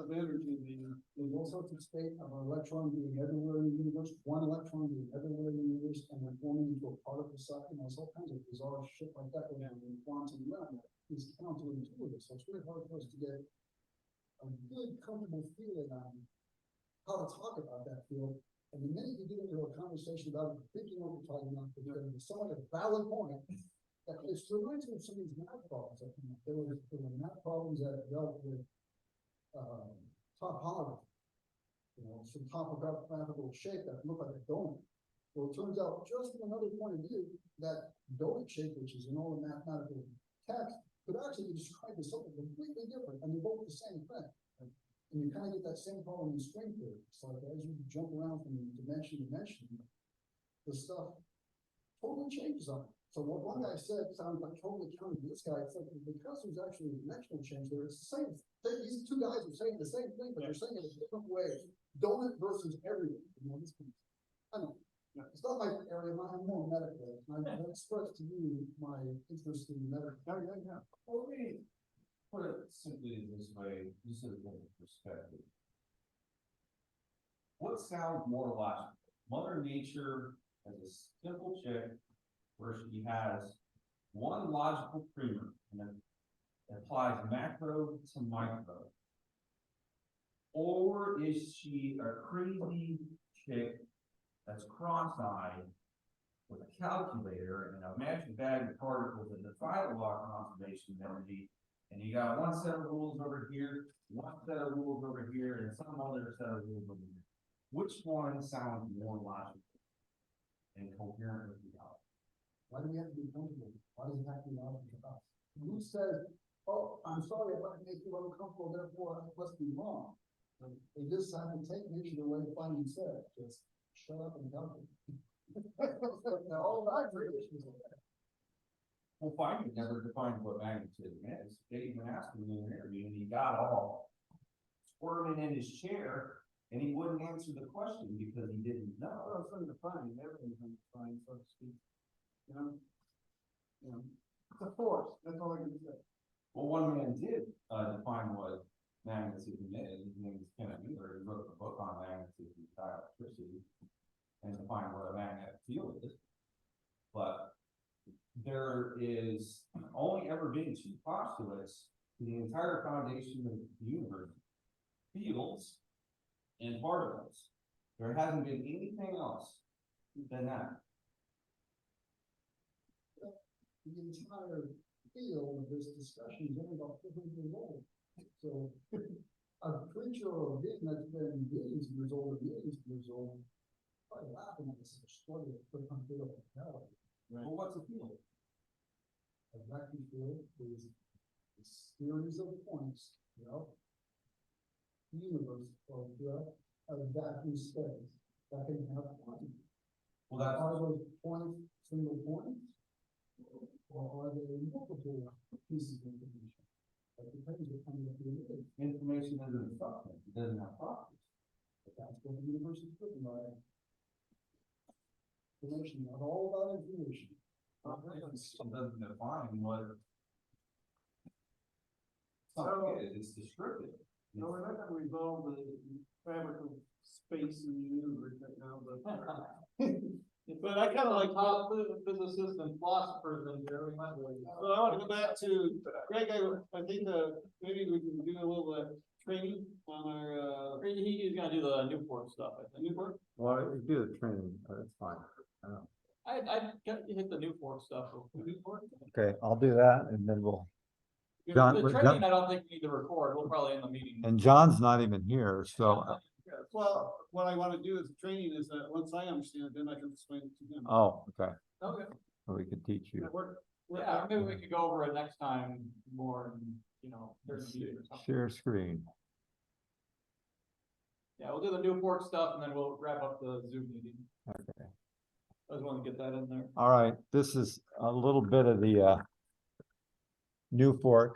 energy. There's all sorts of state of an electron being everywhere in the universe, one electron being everywhere in the universe, and then forming into a particle size. There's all kinds of bizarre shit like that going on in the quantum realm. It's counterintuitive, so it's really hard for us to get a good, comfortable feeling on how to talk about that field. And the minute you get into a conversation about thinking what we're talking about, there's somewhat a valid point. It reminds me of some of these math problems. There were math problems that dealt with topology, some topographical shape that looked like a donut. Well, it turns out, just from another point of view, that donut shape, which is in all the mathematical text, could actually be described as something completely different, and they're both the same thing. And you kind of get that same problem in string theory. It's like as you jump around from dimension to dimension, the stuff totally changes on it. So what one guy said sounds like totally counter to this guy. It's like because there's actually a dimensional change there, it's the same thing. These two guys are saying the same thing, but they're saying it in different ways. Donut versus everything. I don't know. Yeah. It's not my area. I'm more medical. I expressed to you my interest in medical. Oh, yeah. put it simply this way, just as a perspective. What sounds more logical? Mother Nature as a simple chick where she has one logical primer and it applies macro to micro. Or is she a crazy chick that's cross-eyed with a calculator and a magic bag of particles that defy the law of conservation of energy? And you got one set of rules over here, one set of rules over here, and some other set of rules over here. Which one sounds more logical and coherent with reality? Why do we have to be comfortable? Why does it have to be logical to us? Who says, oh, I'm sorry, if I make you uncomfortable, therefore I must be wrong? They just have to take nature the way the finding said, just shut up and go. All I agree with you. Well, finding never defined what magnetism is. They even asked him in an interview and he got all squirming in his chair and he wouldn't answer the question because he didn't know. Well, it's undefined, everything's undefined, so to speak. You know? It's a force, that's all I can say. Well, one man did define what magnetism is. His name is Kenneth Miller. He wrote a book on magnetism and electricity and defined what a magnetic field is. But there is only ever been two postulates to the entire foundation of the universe: fields and particles. There hasn't been anything else than that. The entire field of this discussion is only about 400 years old. So a creature or a being that's been billions of years old or millions of years old, probably laughing at this story of 400 years old. Right. Well, what's a field? A vacuum field is a series of points, the universe or a vacuum space that can have one. Well, that's Are those points single points? Or are they multiple pieces of information? That depends what kind of field it is. information isn't a substance. It doesn't have properties. But that's what the universe is driven by. Information, not all about information. It doesn't define what something is. It's descriptive. No, we're not gonna resolve the fabric of space in the universe right now, but. But I kind of like how physicists and philosophers in here, we might. Well, I want to go back to, Greg, I think, maybe we can do a little, training on our, He's gonna do the Newport stuff, I think. Newport. Well, we do the training, that's fine. I hit the Newport stuff. Newport? Okay, I'll do that and then we'll, The John- training, I don't think we need to record, we'll probably end the meeting. and John's not even here, so, Well, what I want to do is training is that once I understand it, then I can explain it to him. oh, okay, Okay. so we could teach you. Yeah, maybe we could go over it next time more, during the meeting or something. Share screen. Yeah, we'll do the Newport stuff and then we'll wrap up the Zoom meeting. Okay. I just want to get that in there. All right, this is a little bit of the Newfork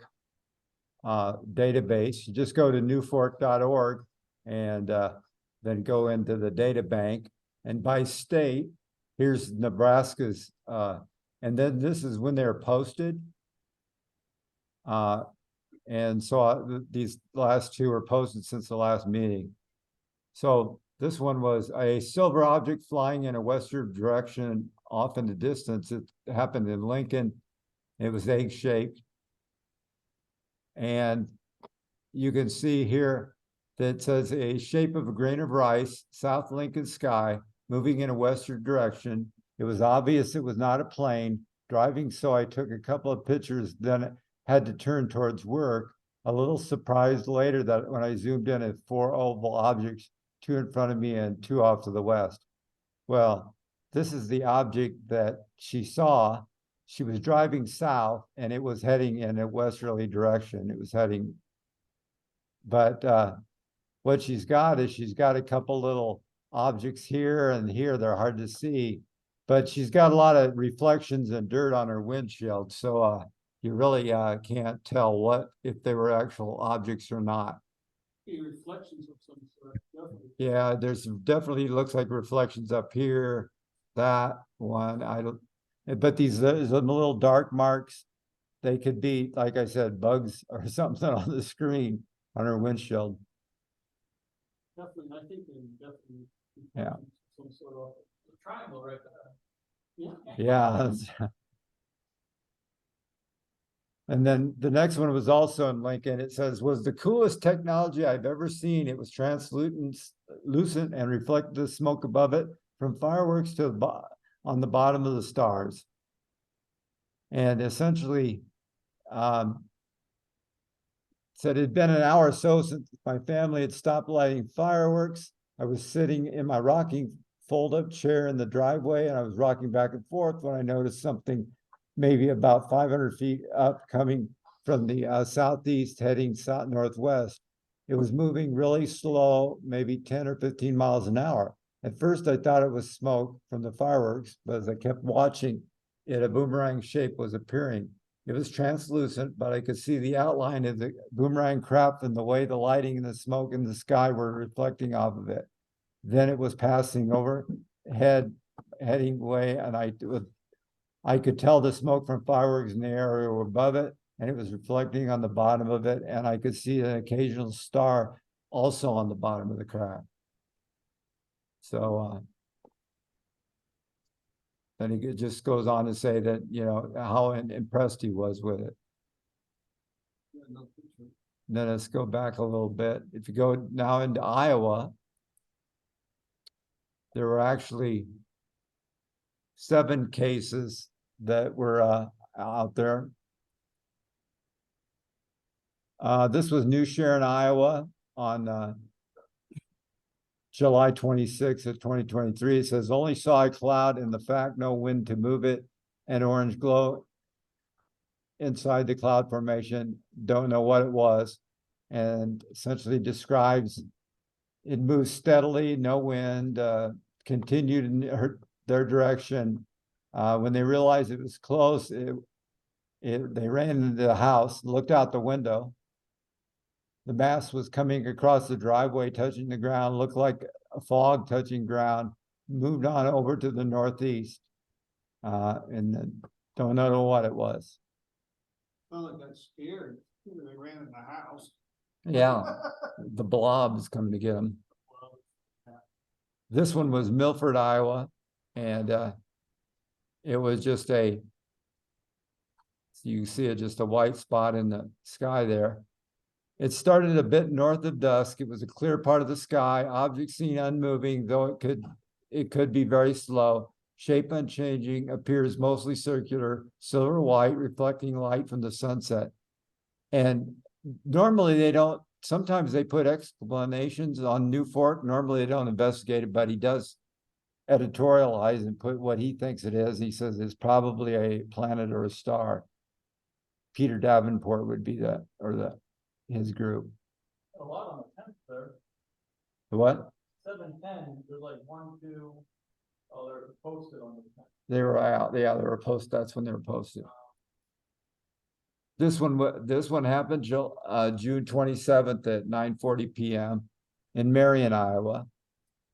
database. You just go to newfork.org and then go into the data bank. And by state, here's Nebraska's, and then this is when they're posted. And so these last two are posted since the last meeting. So this one was a silver object flying in a western direction off in the distance. It happened in Lincoln. It was egg-shaped. And you can see here that says a shape of a grain of rice, South Lincoln sky, moving in a western direction. It was obvious it was not a plane driving, so I took a couple of pictures, then had to turn towards work. A little surprised later that when I zoomed in at 4 oval objects, 2 in front of me and 2 off to the west. Well, this is the object that she saw. She was driving south and it was heading in a westerly direction. It was heading, but what she's got is she's got a couple little objects here and here. They're hard to see, but she's got a lot of reflections and dirt on her windshield. So you really can't tell what if they were actual objects or not. Reflections of some sort, definitely. Yeah, there's definitely looks like reflections up here. That one, I don't, but these little dark marks they could be, like I said, bugs or something on the screen on her windshield. Definitely, I think they definitely. Yeah. Some sort of triangle right there. Yeah. And then the next one was also in Lincoln. It says, was the coolest technology I've ever seen. It was lucent and reflected the smoke above it from fireworks to on the bottom of the stars. And essentially, said it had been an hour or so since my family had stopped lighting fireworks. I was sitting in my rocking fold-up chair in the driveway, and I was rocking back and forth when I noticed something maybe about 500 feet up coming from the southeast heading south northwest. It was moving really slow, maybe 10 or 15 miles an hour. At first, I thought it was smoke from the fireworks, but as I kept watching it, a boomerang shape was appearing. It was translucent, but I could see the outline of the boomerang craft and the way the lighting and the smoke in the sky were reflecting off of it. Then it was passing overhead, heading away, and I could tell the smoke from fireworks in the area above it, and it was reflecting on the bottom of it, and I could see an occasional star also on the bottom of the craft. So, and he just goes on to say that, you know, how impressed he was with it. Then let's go back a little bit. If you go now into Iowa, there were actually 7 cases that were out there. This was New Sharon, Iowa on July 26th of 2023. It says, only saw a cloud and the fact no wind to move it, and orange glow inside the cloud formation. Don't know what it was. And essentially describes it moves steadily, no wind, continued in their direction. When they realized it was close, they ran into the house, looked out the window. The mass was coming across the driveway, touching the ground, looked like a fog touching ground, moved on over to the northeast. And then don't know what it was. Well, I got scared. They ran in the house. Yeah, the blob is coming to get them. This one was Milford, Iowa, and it was just you see it, just a white spot in the sky there. It started a bit north of dusk. It was a clear part of the sky, object seen unmoving, though it could be very slow. Shape unchanging, appears mostly circular, silver white, reflecting light from the sunset. And normally they don't, sometimes they put explanations on New Fork. Normally they don't investigate it, but he does editorialize and put what he thinks it is. He says it's probably a planet or a star. Peter Davenport would be that, or his group. A lot on the 10th there. What? 710, there's like 1, 2, oh, they're posted on the 10th. They were out, yeah, they were posted, that's when they were posted. This one happened June 27th at 9:40 p.m. in Marion, Iowa.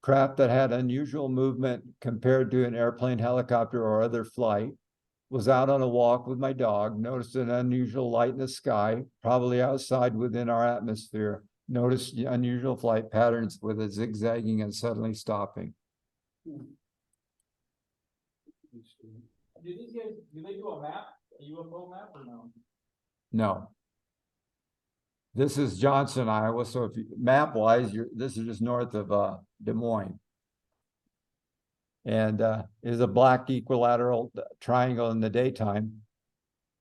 Craft that had unusual movement compared to an airplane, helicopter, or other flight. Was out on a walk with my dog, noticed an unusual light in the sky, probably outside within our atmosphere. Noticed unusual flight patterns with a zigzagging and suddenly stopping. Do these guys, do they do a map, a UFO map or no? No. This is Johnson, Iowa. So if map-wise, this is just north of Des Moines. And is a black equilateral triangle in the daytime.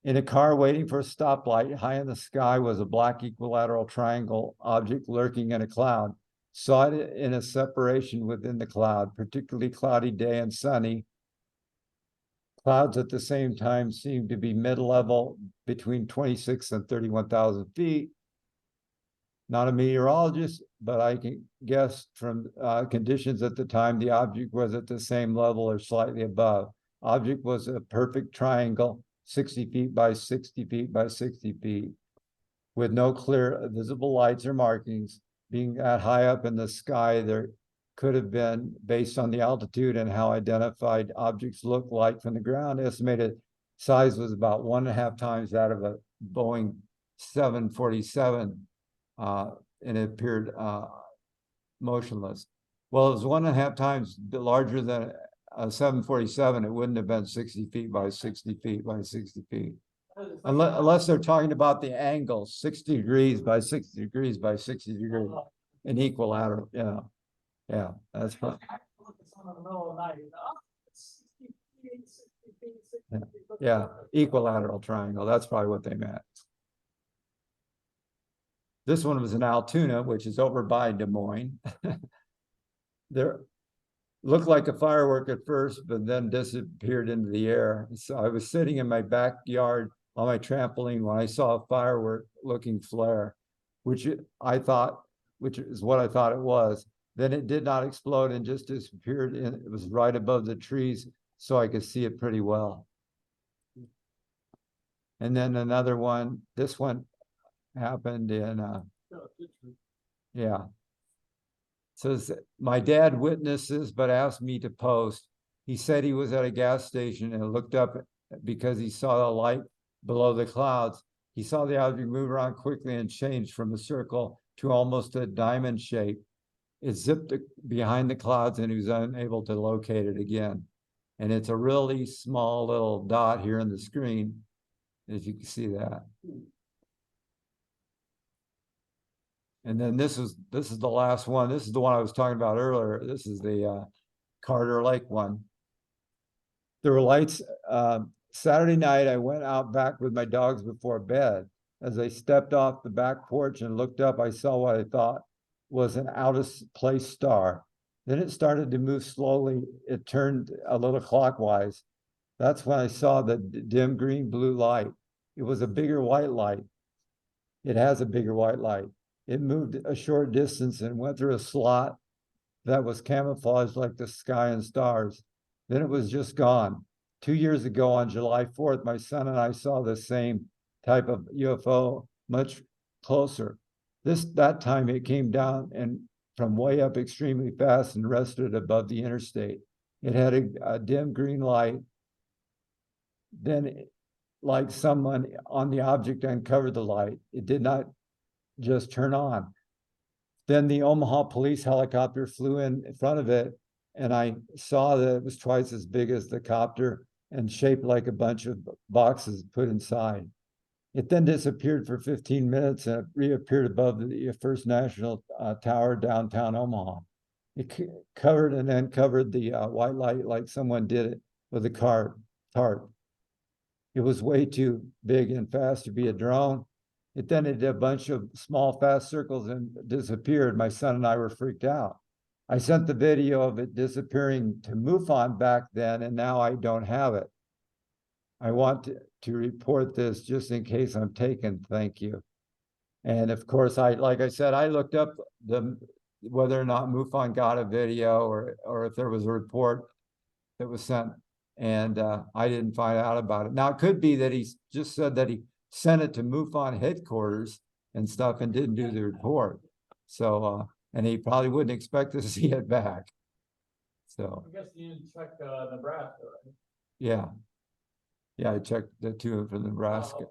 In a car waiting for a stoplight, high in the sky was a black equilateral triangle object lurking in a cloud. Saw it in a separation within the cloud, particularly cloudy day and sunny. Clouds at the same time seemed to be mid-level between 26 and 31,000 feet. Not a meteorologist, but I can guess from conditions at the time, the object was at the same level or slightly above. Object was a perfect triangle, 60 feet by 60 feet by 60 feet, with no clear visible lights or markings. Being that high up in the sky, there could have been, based on the altitude and how identified objects look like from the ground, estimated size was about 1.5 times that of a Boeing 747, and it appeared motionless. Well, it was 1.5 times larger than a 747. It wouldn't have been 60 feet by 60 feet by 60 feet. Unless they're talking about the angle, 60 degrees by 60 degrees by 60 degrees, an equilateral, yeah. Yeah, that's fine. Yeah, equilateral triangle, that's probably what they meant. This one was in Altoona, which is over by Des Moines. There looked like a firework at first, but then disappeared into the air. So I was sitting in my backyard on my trampoline when I saw a firework looking flare, which is what I thought it was. Then it did not explode and just disappeared. And it was right above the trees, so I could see it pretty well. And then another one, this one happened in, yeah. Says, my dad witnesses, but asked me to post. He said he was at a gas station and looked up because he saw a light below the clouds. He saw the object move around quickly and changed from a circle to almost a diamond shape. It zipped behind the clouds and he was unable to locate it again. And it's a really small little dot here in the screen, if you can see that. And then this is the last one. This is the one I was talking about earlier. This is the Carter Lake one. There were lights. Saturday night, I went out back with my dogs before bed. As I stepped off the back porch and looked up, I saw what I thought was an out of place star. Then it started to move slowly. It turned a little clockwise. That's when I saw the dim green blue light. It was a bigger white light. It has a bigger white light. It moved a short distance and went through a slot that was camouflaged like the sky and stars. Then it was just gone. 2 years ago on July 4th, my son and I saw the same type of UFO much closer. That time it came down and from way up extremely fast and rested above the interstate. It had a dim green light. Then like someone on the object uncovered the light. It did not just turn on. Then the Omaha police helicopter flew in front of it, and I saw that it was twice as big as the copter and shaped like a bunch of boxes put inside. It then disappeared for 15 minutes and it reappeared above the First National Tower downtown Omaha. It covered and then covered the white light like someone did it with a tarp. It was way too big and fast to be a drone. It then did a bunch of small, fast circles and disappeared. My son and I were freaked out. I sent the video of it disappearing to MUFON back then, and now I don't have it. I want to report this just in case I'm taken. Thank you. And of course, like I said, I looked up whether or not MUFON got a video or if there was a report that was sent, and I didn't find out about it. Now, it could be that he just said that he sent it to MUFON headquarters and stuff and didn't do the report. So, and he probably wouldn't expect to see it back. So. I guess you need to check Nebraska, right? Yeah. Yeah, I checked the two for Nebraska.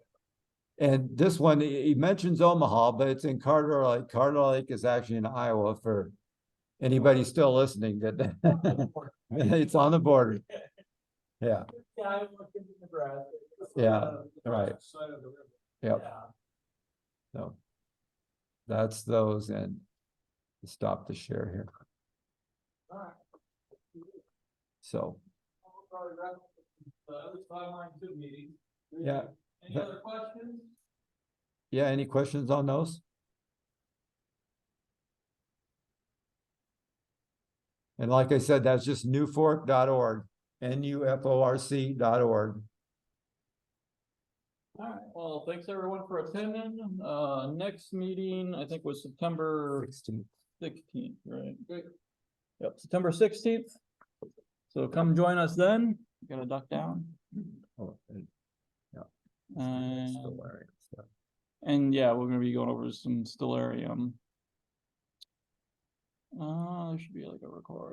And this one, he mentions Omaha, but it's in Carter Lake. Carter Lake is actually in Iowa for anybody still listening. That it's on the border. Yeah. Yeah, right. Yep. So that's those, and stop the share here. So. Yeah. Any other questions? Yeah, any questions on those? And like I said, that's just newfork.org, NUFORC.org. All right, well, thanks everyone for attending. Next meeting, I think was September 16th, right? Great. Yep, September 16th. So come join us then. Gotta duck down. Oh, yeah. And yeah, we're gonna be going over some stellarium. There should be like a record.